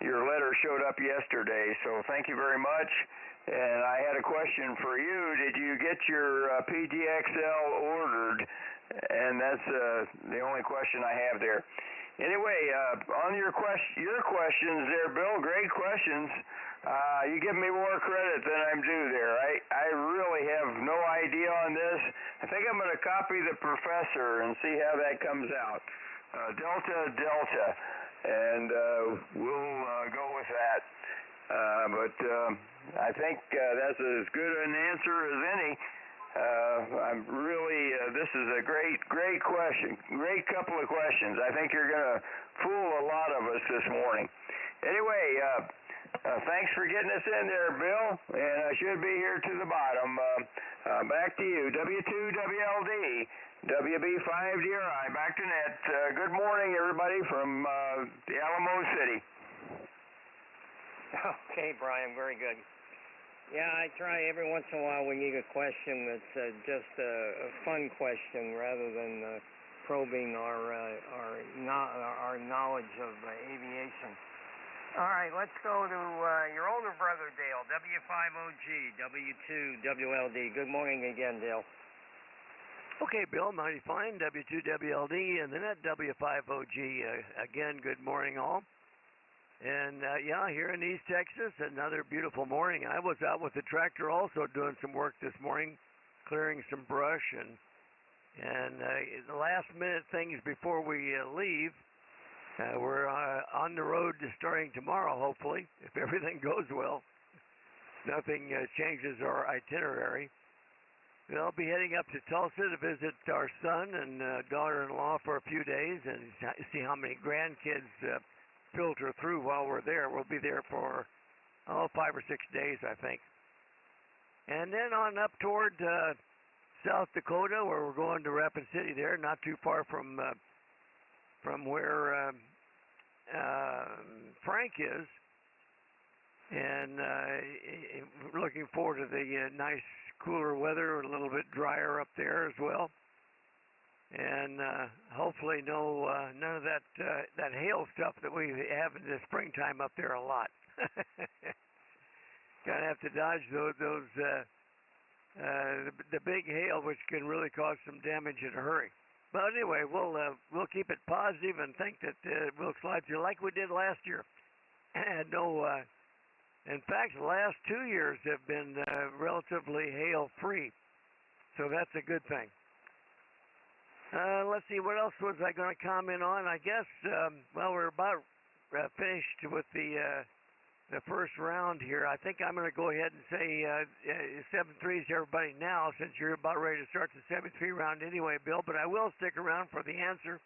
your letter showed up yesterday, so thank you very much. And I had a question for you. Did you get your PGXL ordered? And that's the only question I have there. Anyway, on your questions there, Bill, great questions. You give me more credit than I'm due there. I really have no idea on this. I think I'm going to copy the professor and see how that comes out. Delta, and we'll go with that. But I think that's as good an answer as any. I'm really, this is a great question, great couple of questions. I think you're going to fool a lot of us this morning. Anyway, thanks for getting us in there, Bill, and I should be here to the bottom. Back to you, W2WLD, WB5DRI, back to net. Good morning, everybody, from the Alamo City. Okay, Brian, very good. Yeah, I try every once in a while we need a question that's just a fun question rather than probing our knowledge of aviation. All right, let's go to your older brother, Dale, W5OG, W2WLD. Good morning again, Dale. Okay, Bill, mighty fine, W2WLD, and then at W5OG. Again, good morning, all. And, yeah, here in East Texas, another beautiful morning. I was out with the tractor also doing some work this morning, clearing some brush, and the last-minute things before we leave. We're on the road to starting tomorrow, hopefully, if everything goes well. Nothing changes our itinerary. We'll be heading up to Tulsa to visit our son and daughter-in-law for a few days and see how many grandkids filter through while we're there. We'll be there for 5 or 6 days, I think. And then on up toward South Dakota, where we're going to Rapid City there, not too far from where Frank is. And looking forward to the nice cooler weather, a little bit drier up there as well. And hopefully none of that hail stuff that we have in the springtime up there a lot. Gonna have to dodge those the big hail, which can really cause some damage in a hurry. But anyway, we'll keep it positive and think that we'll slide through like we did last year. And in fact, the last 2 years have been relatively hail-free, so that's a good thing. Let's see, what else was I going to comment on? I guess, well, we're about finished with the first round here. I think I'm going to go ahead and say 7-3s to everybody now, since you're about ready to start the 7-3 round anyway, Bill. But I will stick around for the answer.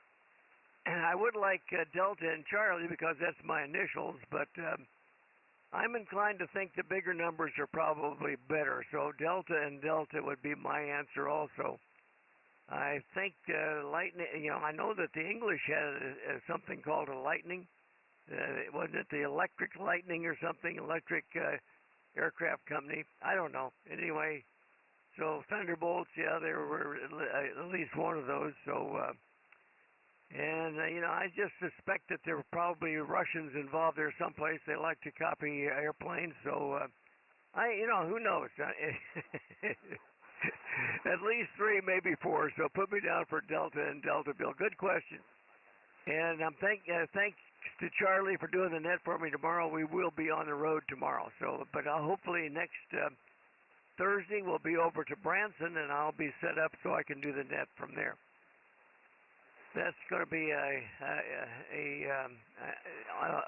And I would like Delta and Charlie, because that's my initials, but I'm inclined to think the bigger numbers are probably better. So Delta and Delta would be my answer also. I think lightning, I know that the English had something called a lightning. Wasn't it the Electric Lightning or something? Electric aircraft company. I don't know. Anyway, so Thunderbolts, yeah, there were at least one of those. So, I just suspect that there were probably Russians involved there someplace. They like to copy airplanes. So, who knows? At least 3, maybe 4. So put me down for Delta and Delta, Bill. Good question. And I'm thanks to Charlie for doing the net for me tomorrow. We will be on the road tomorrow. So, but hopefully next Thursday we'll be over to Branson, and I'll be set up so I can do the net from there. That's going to be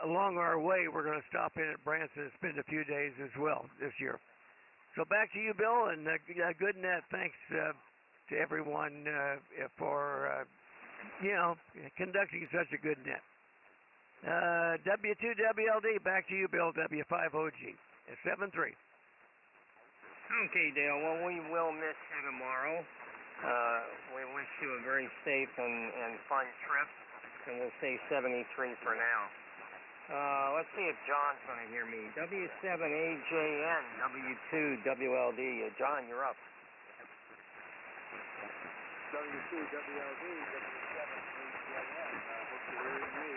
along our way. We're going to stop in at Branson and spend a few days as well this year. So back to you, Bill, and good net. Thanks to everyone for, conducting such a good net. W2WLD, back to you, Bill, W5OG, 7-3. Okay, Dale, well, we will miss you tomorrow. We wish you a very safe and fun trip, and we'll say 73 for now. Let's see if John's going to hear me. W7AJN, W2WLD. John, you're up. W2WLD, W7AJN. Hope you're hearing me.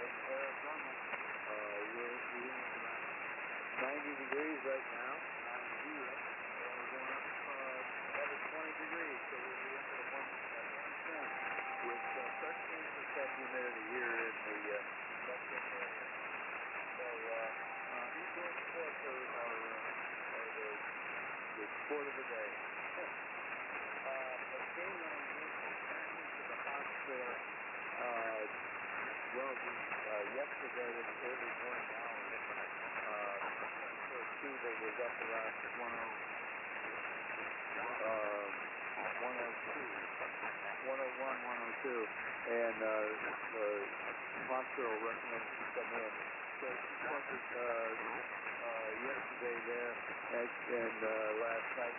In Arizona, we're in 90 degrees right now. I'm here, and we're going up another 20 degrees, so we'll be into the 110 with 13% humidity here in the Metro area. So indoor sports are the sport of the day. The game running into the hospital yesterday in the early morning hours. Fever was up around 101, 102, and the hospital recommended she come in. So she tested yesterday there, and last night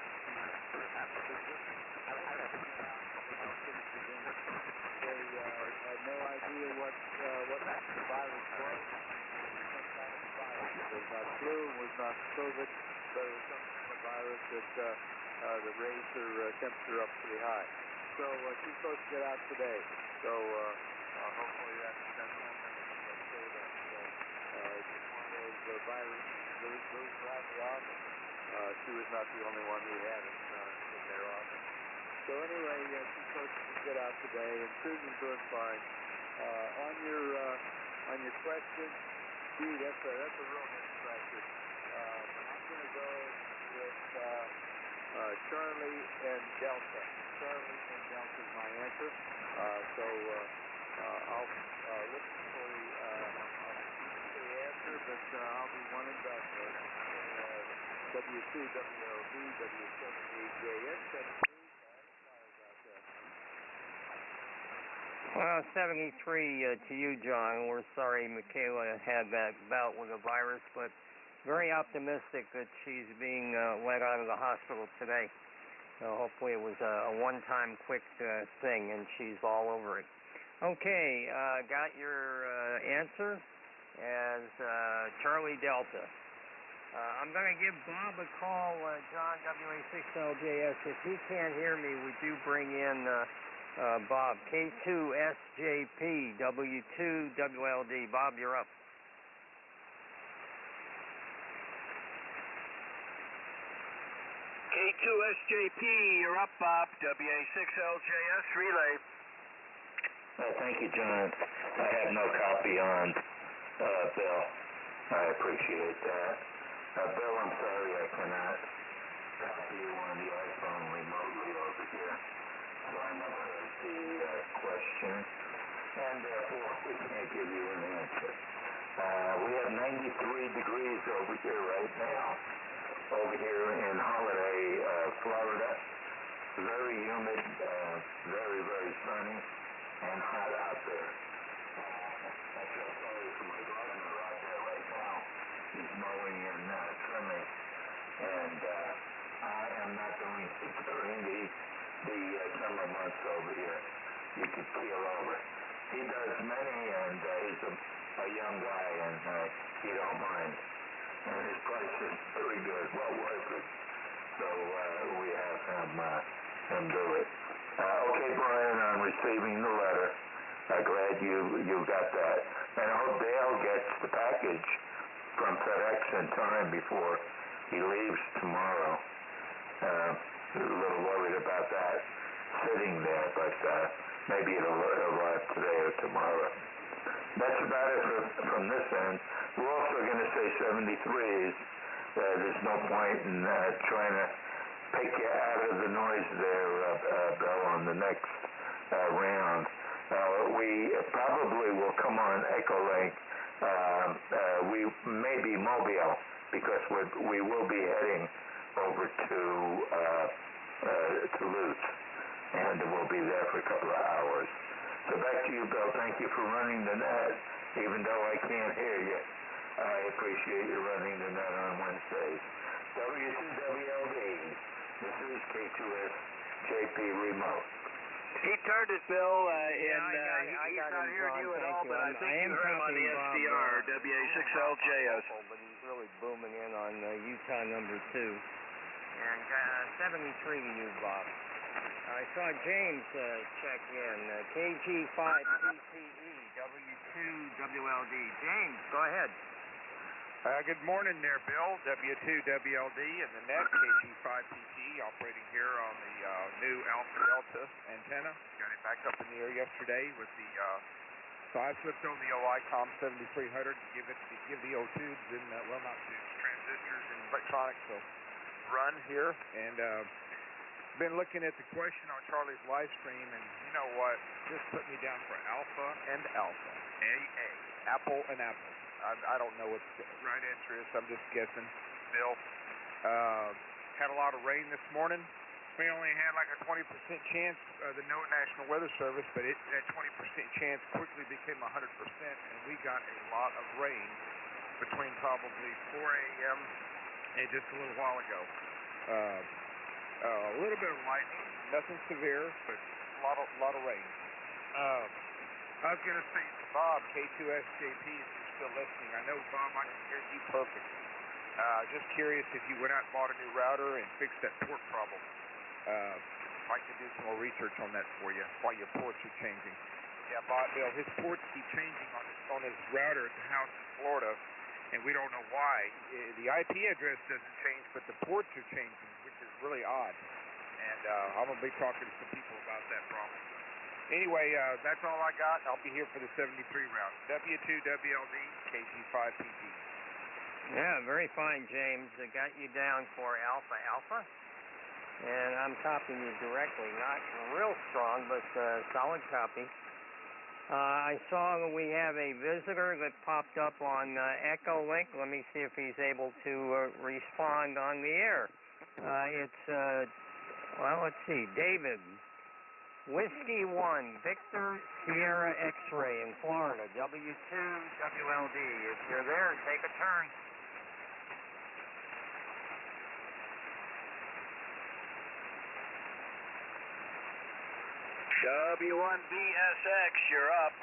they had no idea what the virus was. It was not flu, it was not COVID, but it was some kind of virus that raised her temperature up pretty high. So she's supposed to get out today. So hopefully that's something that showed up. So it's one of those viruses goes around the office. She was not the only one who had it in their office. So anyway, she's supposed to get out today, and Susan's doing fine. On your question, gee, that's a real head scratcher. I'm going to go with Charlie and Delta. Charlie and Delta is my answer. So I'll look for the answer, but I'll be one and done with W2WLD, W7AJN, 73. Well, 73 to you, John. We're sorry Michaela had that bout with a virus, but very optimistic that she's being let out of the hospital today. So hopefully it was a one-time quick thing and she's all over it. Okay, got your answer as Charlie Delta. I'm going to give Bob a call, John WA6LJS. If he can't hear me, would you bring in Bob, K2SJP, W2WLD. Bob, you're up. K2SJP, you're up, Bob. WA6LJS, relay. Thank you, John. I have no copy on Bill. I appreciate that. Bill, I'm sorry I cannot copy you on the iPhone remotely over here. So I never heard the question, and therefore we can't give you an answer. We have 93 degrees over here right now, over here in Holiday, Florida. Very humid, very, very sunny, and hot out there. I feel sorry for my gardener out there right now. He's mowing and trimming, and I am not doing it during the summer months over here. You could keel over. He does many, and he's a young guy, and he don't mind. And his price is very good, well worth it. So we have him do it. Okay, Brian, I'm receiving the letter. Glad you got that. And I hope Dale gets the package from FedEx in time before he leaves tomorrow. A little worried about that sitting there, but maybe it'll arrive today or tomorrow. That's about it from this end. We're also going to say 73s. There's no point in trying to pick you out of the noise there, Bill, on the next round. We probably will come on Echolink. We may be Mobile because we will be heading over to Toulouse, and we'll be there for a couple of hours. So back to you, Bill. Thank you for running the net, even though I can't hear you. I appreciate you running the net on Wednesdays. W2WLD. This is K2SJP Remote. He turned it, Bill, he's not hearing you at all, but I think you heard him on the SDR, WA6LJS. But he's really booming in on Utah number 2. And 73 to you, Bob. I saw James check in, KG5PCE, W2WLD. James, go ahead. Good morning there, Bill. W2WLD and the net, KG5PCE, operating here on the new Alpha Delta antenna. Got it back up in the air yesterday with the, so I flipped on the OICOM 7300 to give the O tubes and, well, not tubes, transistors and electronics, so run here. And been looking at the question on Charlie's live stream, and you know what? Just put me down for Alpha and Alpha. AA. Apple and Apple. I don't know what the right answer is. I'm just guessing. Bill, had a lot of rain this morning. We only had like a 20% chance, the National Weather Service, but that 20% chance quickly became 100%, and we got a lot of rain between probably 4 a.m. and just a little while ago. A little bit of lightning, nothing severe, but a lot of rain. I was going to say to Bob, K4YDB, if you're still listening, I know, Bob, I can hear you perfectly. Just curious if you went out and bought a new router and fixed that port problem. I can do some more research on that for you while your ports are changing. Yeah, Bob, Bill, his ports keep changing on his router at the house in Florida, and we don't know why. The IP address doesn't change, but the ports are changing, which is really odd. And I'm going to be talking to some people about that problem. Anyway, that's all I got. I'll be here for the 73 round. W2WLD, KG5PT. Yeah, very fine, James. I got you down for Alpha Alpha. And I'm copying you directly. Not real strong, but solid copy. I saw that we have a visitor that popped up on Echo Link. Let me see if he's able to respond on the air. It's, well, let's see, David. Whiskey 1, Victor Sierra X-Ray in Florida, W2WLD. If you're there, take a turn. W1BSX, you're up.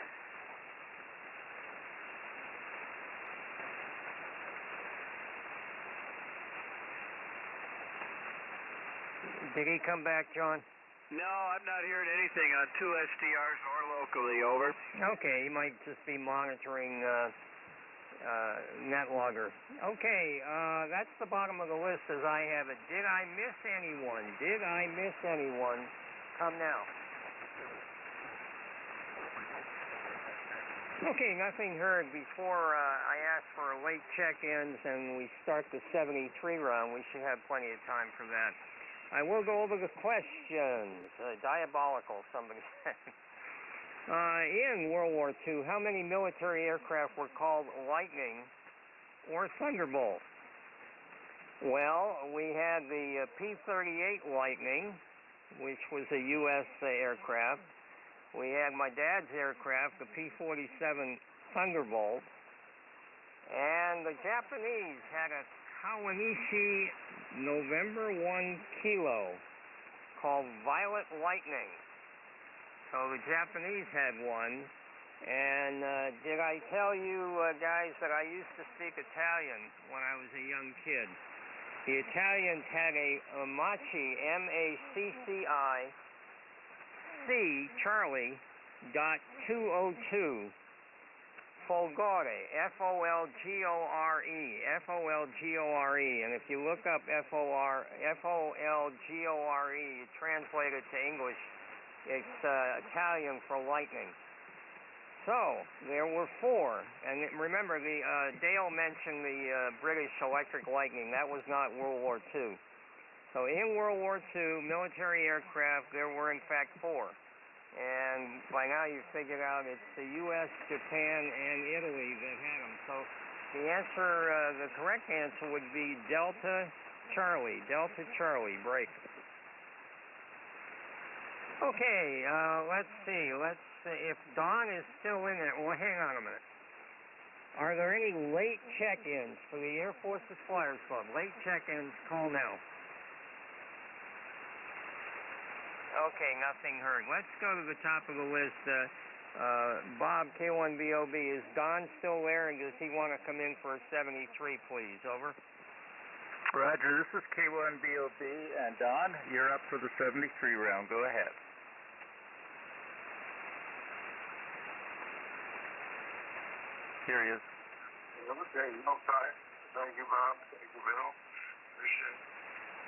Did he come back, John? No, I'm not hearing anything on 2 SDRs or locally, over. Okay, he might just be monitoring NetLogger. Okay, that's the bottom of the list as I have it. Did I miss anyone? Did I miss anyone? Come now. Okay, nothing heard before I asked for late check-ins and we start the 73 round. We should have plenty of time for that. I will go over the questions. Diabolical, somebody said. In World War II, how many military aircraft were called Lightning or Thunderbolt? Well, we had the P-38 Lightning, which was a U.S. aircraft. We had my dad's aircraft, the P-47 Thunderbolt. And the Japanese had a Kawanishi November 1 Kilo called Violet Lightning. So the Japanese had one. And did I tell you guys that I used to speak Italian when I was a young kid? The Italians had a Machi, M-A-C-C-I, C, Charlie, .202, Folgore, F-O-L-G-O-R-E, F-O-L-G-O-R-E, and if you look up F-O-L-G-O-R-E, you translate it to English, it's Italian for lightning. So, there were 4, and remember, Dale mentioned the British Electric Lightning. That was not World War II. So in World War II, military aircraft, there were in fact 4. And by now you've figured out it's the U.S., Japan, and Italy that had them. So the answer, the correct answer would be Delta Charlie, break. Okay, let's see. If Don is still in there, well, hang on a minute. Are there any late check-ins for the Air Force's Flyers Club? Late check-ins, call now. Okay, nothing heard. Let's go to the top of the list. Bob, K4YDB, is Don still there, and does he want to come in for a 73, please? Over. Roger, this is K4YDB, and Don, you're up for the 73 round. Go ahead. Here he is. Okay, no time. Thank you, Bob. Thank you, Bill. Appreciate it.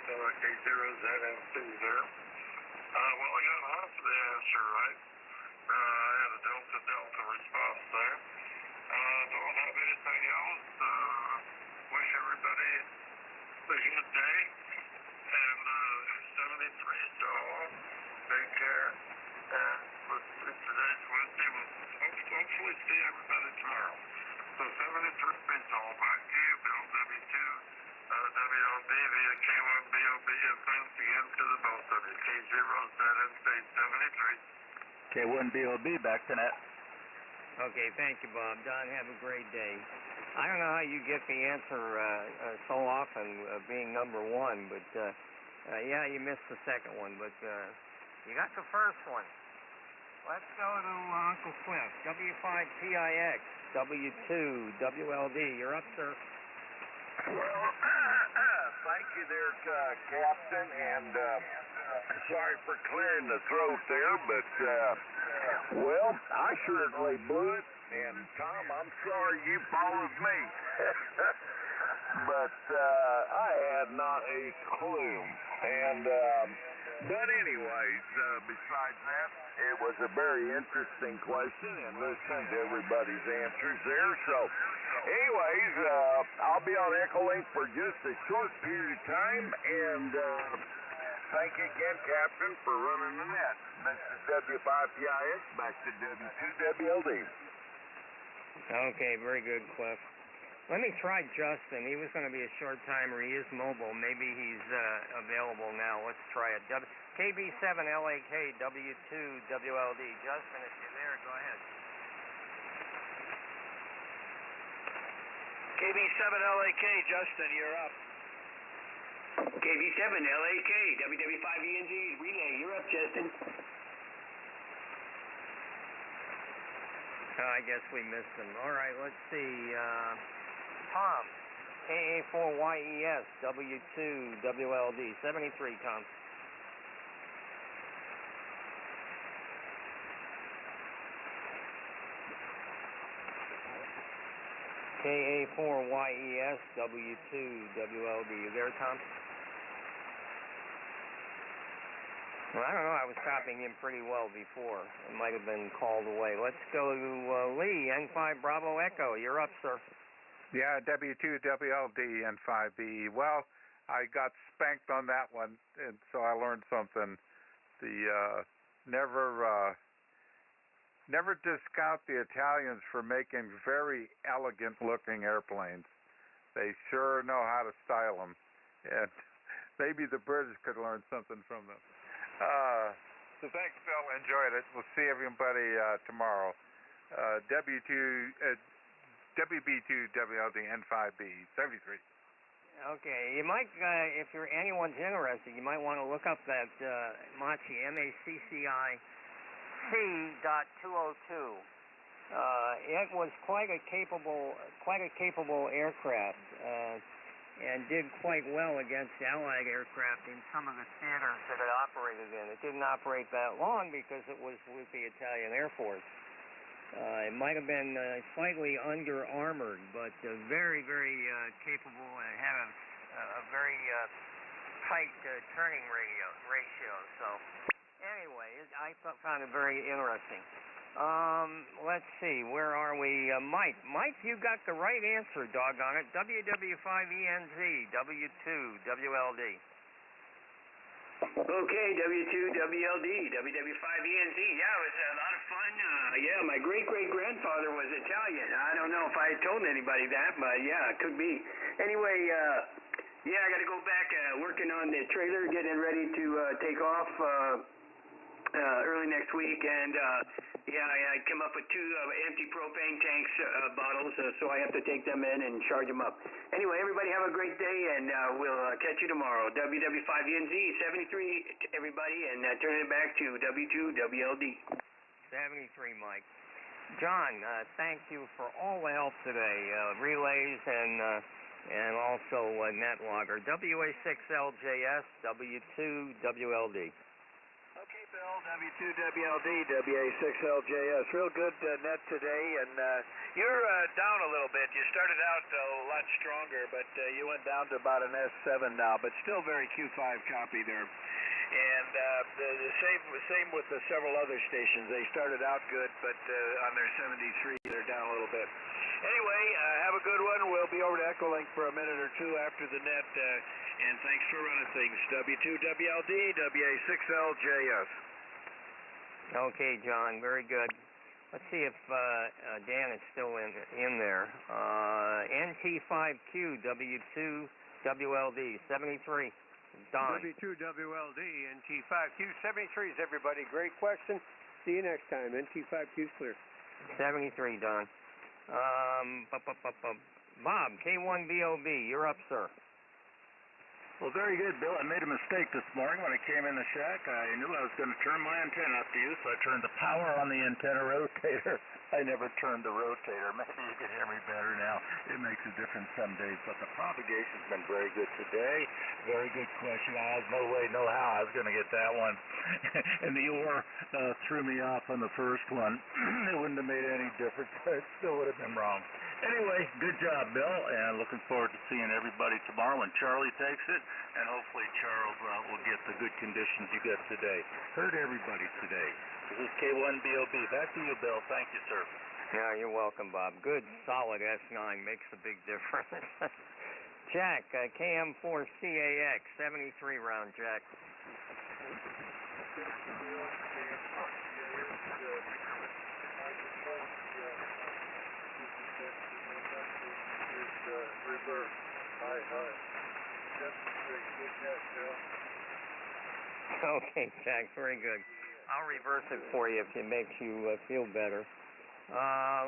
K0ZFC there. Well, I got half of the answer right. I had a Delta response there. Don't have anything else. Wish everybody a good day. And 73 to all. Take care. And today's Wednesday. We'll hopefully see everybody tomorrow. So 73 to all. Back to you, Bill. W2 WLD via K4YDB, and thanks again to the both of you. K0ZFC 73. K4YDB, back to net. Okay, thank you, Bob. Don, have a great day. I don't know how you get the answer so often, being number one, but yeah, you missed the second one, but you got the first one. Let's go to Uncle Cliff. W5PIX, W2 WLD. You're up, sir. Well, thank you there, Captain, and sorry for clearing the throat there, but, well, I certainly blew it, and Tom, I'm sorry you followed me. But I had not a clue, and, but anyways, besides that, it was a very interesting question, and listening to everybody's answers there, so anyways, I'll be on Echolink for just a short period of time, and thank you again, Captain, for running the net. This is W5PIX, back to W2WLD. Okay, very good, Cliff. Let me try Justin. He was going to be a short timer. He is mobile. Maybe he's available now. Let's try it. KB7LAK, W2WLD. Justin, if you're there, go ahead. KB7LAK, Justin, you're up. KB7LAK, WW5ENZ, relay, you're up, Justin. I guess we missed him. All right, let's see. Tom, KA4YES, W2WLD, 73, Tom. KA4YES, W2WLD. You there, Tom? Well, I don't know. I was copying him pretty well before. It might have been called away. Let's go to Lee, N5 Bravo Echo. You're up, sir. Yeah, W2WLD N5B. Well, I got spanked on that one, and so I learned something. The never discount the Italians for making very elegant-looking airplanes. They sure know how to style them, and maybe the British could learn something from them. So thanks, Phil. Enjoyed it. We'll see everybody tomorrow. WB2WLD N5B 73. Okay, you might, if anyone's interested, you might want to look up that MACCI, MACCI C.202. It was quite a capable aircraft, and did quite well against Allied aircraft in some of the theaters that it operated in. It didn't operate that long because it was with the Italian Air Force. It might have been slightly under-armored, but very, very capable, and had a very tight turning ratio. So anyway, I found it very interesting. Let's see, where are we? Mike, you got the right answer, doggone it. WW5ENZ, W2WLD. Okay, W2WLD, WW5ENZ. Yeah, it was a lot of fun. Yeah, my great-great-grandfather was Italian. I don't know if I told anybody that, but yeah, it could be. Anyway, yeah, I got to go back working on the trailer, getting ready to take off early next week, and yeah, I come up with 2 empty propane tanks bottles, so I have to take them in and charge them up. Anyway, everybody have a great day, and we'll catch you tomorrow. WW5ENZ 73, everybody, and turn it back to W2WLD. 73, Mike. John, thank you for all the help today, relays and also NetLogger. WA6LJS, W2WLD. Okay, Bill, W2WLD, WA6LJS. Real good net today, and you're down a little bit. You started out a lot stronger, but you went down to about an S7 now, but still very Q5 copy there. And the same with the several other stations. They started out good, but on their 73, they're down a little bit. Anyway, have a good one. We'll be over to Echolink for a minute or two after the net. And thanks for running things. W2WLD, WA6LJS. Okay, John, very good. Let's see if Dan is still in there. NT5Q, W2WLD, 73. Don. W2WLD, NT5Q, 73s, everybody. Great question. See you next time. NT5Q's clear. 73, Don. Bob, K4YDB, you're up, sir. Well, very good, Bill. I made a mistake this morning when I came in the shack. I knew I was going to turn my antenna up to you, so I turned the power on the antenna rotator. I never turned the rotator. Maybe you can hear me better now. It makes a difference some days, but the propagation's been very good today. Very good question. I had no way, no how I was going to get that one. And the ore threw me off on the first one. It wouldn't have made any difference. It still would have been wrong. Anyway, good job, Bill, and looking forward to seeing everybody tomorrow when Charlie takes it, and hopefully Charles will get the good conditions you got today. Heard everybody today. This is K4YDB. Back to you, Bill. Thank you, sir. Yeah, you're welcome, Bob. Good, solid S9 makes a big difference. Jack, KM4CAX, 73 round, Jack. Reverse. Hi. Okay, Jack, very good. I'll reverse it for you if it makes you feel better.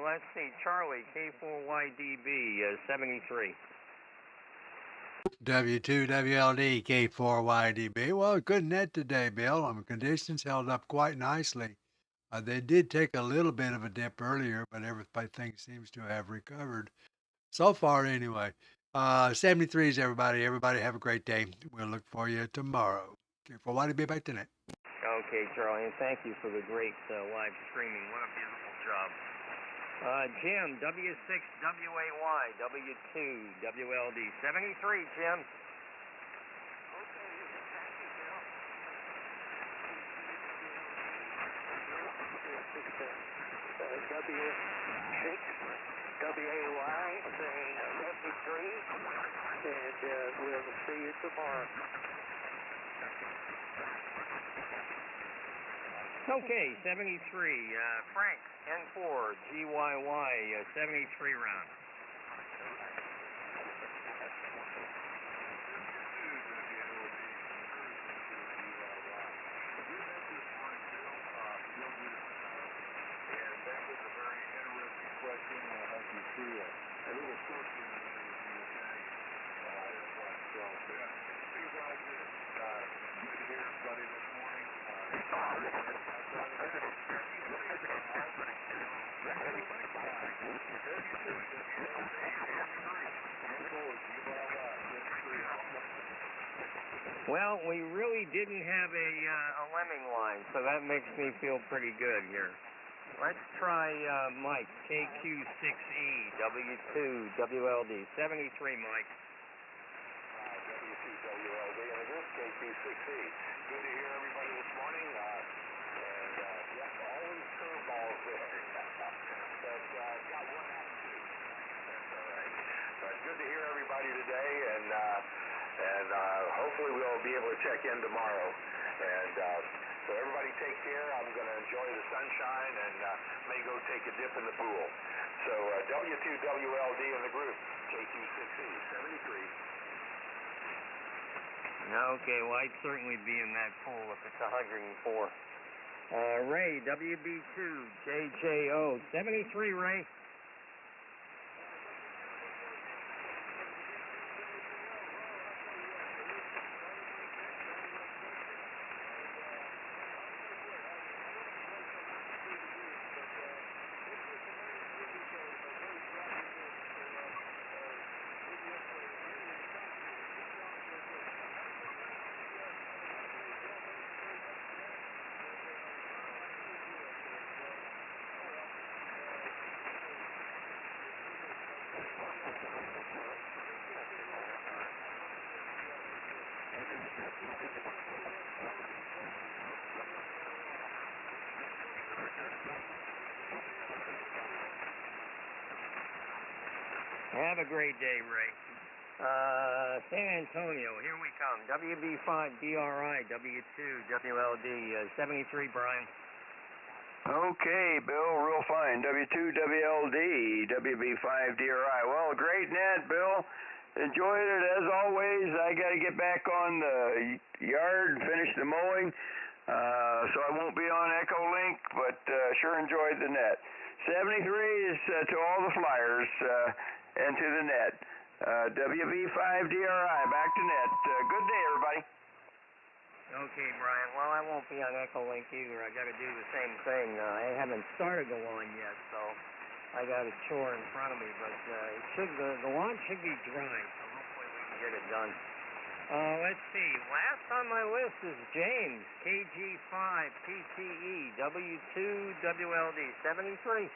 Let's see, Charlie, K4YDB, 73. W2WLD, K4YDB. Well, good net today, Bill. Conditions held up quite nicely. They did take a little bit of a dip earlier, but everything seems to have recovered. So far, anyway. 73s, everybody. Everybody have a great day. We'll look for you tomorrow. K4YDB, back to net. Okay, Charlie, and thank you for the great live streaming. What a beautiful job. Jim, W6WAY, W2WLD, 73, Jim. W6WAY, saying 73, and we'll see you tomorrow. Okay, 73, Frank, N4, GYY, 73 round. Question, and I hope you see a little question in there with you, okay? So, things like this. Good to hear everybody this morning. Well, we really didn't have a lemming line, so that makes me feel pretty good here. Let's try Mike, KQ6E, W2WLD, 73, Mike. W2WLD, and it is KQ6E. Good to hear everybody this morning. And yes, always curveballs there. But got one out of two. That's all right. But good to hear everybody today, and hopefully we'll be able to check in tomorrow. And so everybody take care. I'm going to enjoy the sunshine and may go take a dip in the pool. So W2WLD in the group, KQ6E, 73. Okay, well, I'd certainly be in that pool if it's 104. Ray, WB2, JJO, 73, Ray. Have a great day, Ray. San Antonio, here we come. WB5, DRI, W2, WLD, 73, Brian. Okay, Bill, real fine. W2, WLD, WB5, DRI. Well, great net, Bill. Enjoyed it as always. I got to get back on the yard and finish the mowing, so I won't be on Echo Link, but sure enjoyed the net. 73 is to all the flyers and to the net. WB5 DRI, back to net. Good day, everybody. Okay, Brian. Well, I won't be on Echo Link either. I got to do the same thing. I haven't started the lawn yet, so I got a chore in front of me. But the lawn should be dry, so hopefully we can get it done. Let's see. Last on my list is James, KG5 PTE, W2 WLD, 73.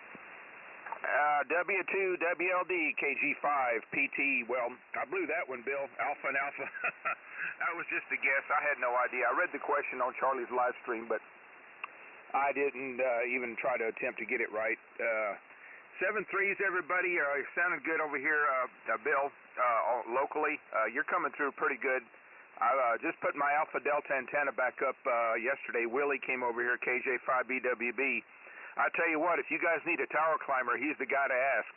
W2 WLD KG5 PT. Well, I blew that one, Bill. Alpha and Alpha. That was just a guess. I had no idea. I read the question on Charlie's live stream, but I didn't even try to attempt to get it right. 7-3s, everybody. Sounded good over here, Bill, locally. You're coming through pretty good. I just put my Alpha Delta antenna back up yesterday. Willie came over here, KJ5BWB. I tell you what, if you guys need a tower climber, he's the guy to ask.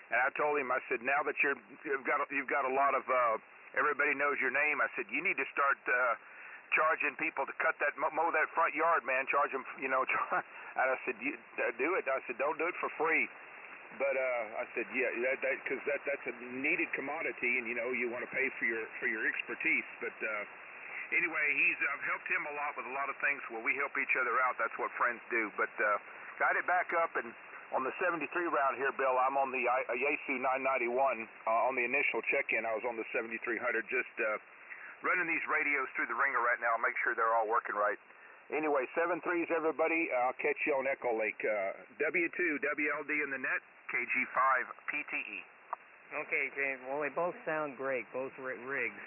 And I told him, I said, now that you've got a lot of everybody knows your name, I said you need to start charging people to cut that mow that front yard, man. Charge them, you know. And I said, do it. I said, don't do it for free. But I said, yeah, because that's a needed commodity, and you know you want to pay for your expertise. But anyway, I've helped him a lot with a lot of things. Well, we help each other out. That's what friends do. But got it back up, and on the 73 round here, Bill, I'm on the Yaesu 991 on the initial check-in. I was on the 7300, just running these radios through the ringer right now, make sure they're all working right. Anyway, 7-3s, everybody. I'll catch you on Echo Lake. W2 WLD in the net, KG5 PTE. Okay, James. Well, they both sound great, both rigs.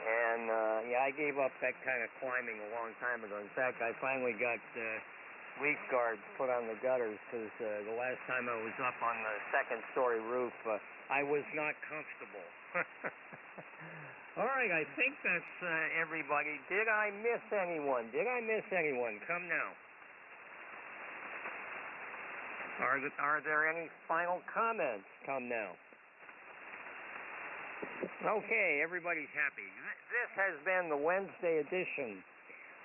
And yeah, I gave up that kind of climbing a long time ago. In fact, I finally got leaf guards put on the gutters because the last time I was up on the second-story roof, I was not comfortable. All right, I think that's everybody. Did I miss anyone? Come now. Are there any final comments? Come now. Okay, everybody's happy. This has been the Wednesday edition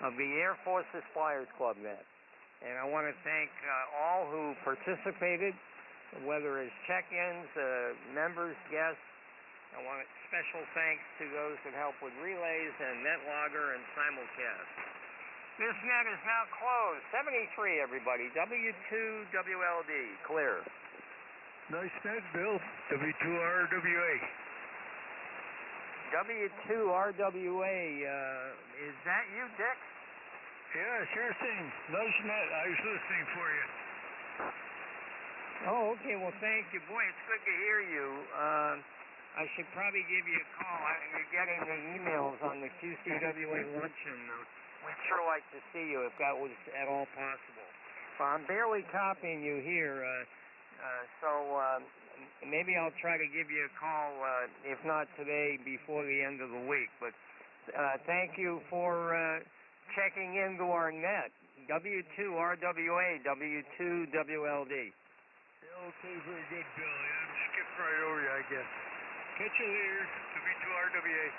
of the Air Forces Flyers Club Net. And I want to thank all who participated, whether as check-ins, members, guests. I want special thanks to those that help with relays and NetLogger and simulcast. This net is now closed. 73, everybody. W2 WLD. Clear. Nice net, Bill. W2RWA. W2RWA. Is that you, Dick? Yeah, sure thing. Nice net. I was listening for you. Oh, okay. Well, thank you. Boy, it's good to hear you. I should probably give you a call. You're getting the emails on the QCWA luncheon. We'd sure like to see you if that was at all possible. Well, I'm barely copying you here, so maybe I'll try to give you a call, if not today, before the end of the week. But thank you for checking into our net. W2RWA, W2WLD. Okay, very good, Bill. Yeah, I'm skipped right over you, I guess. Catch you later. W2RWA.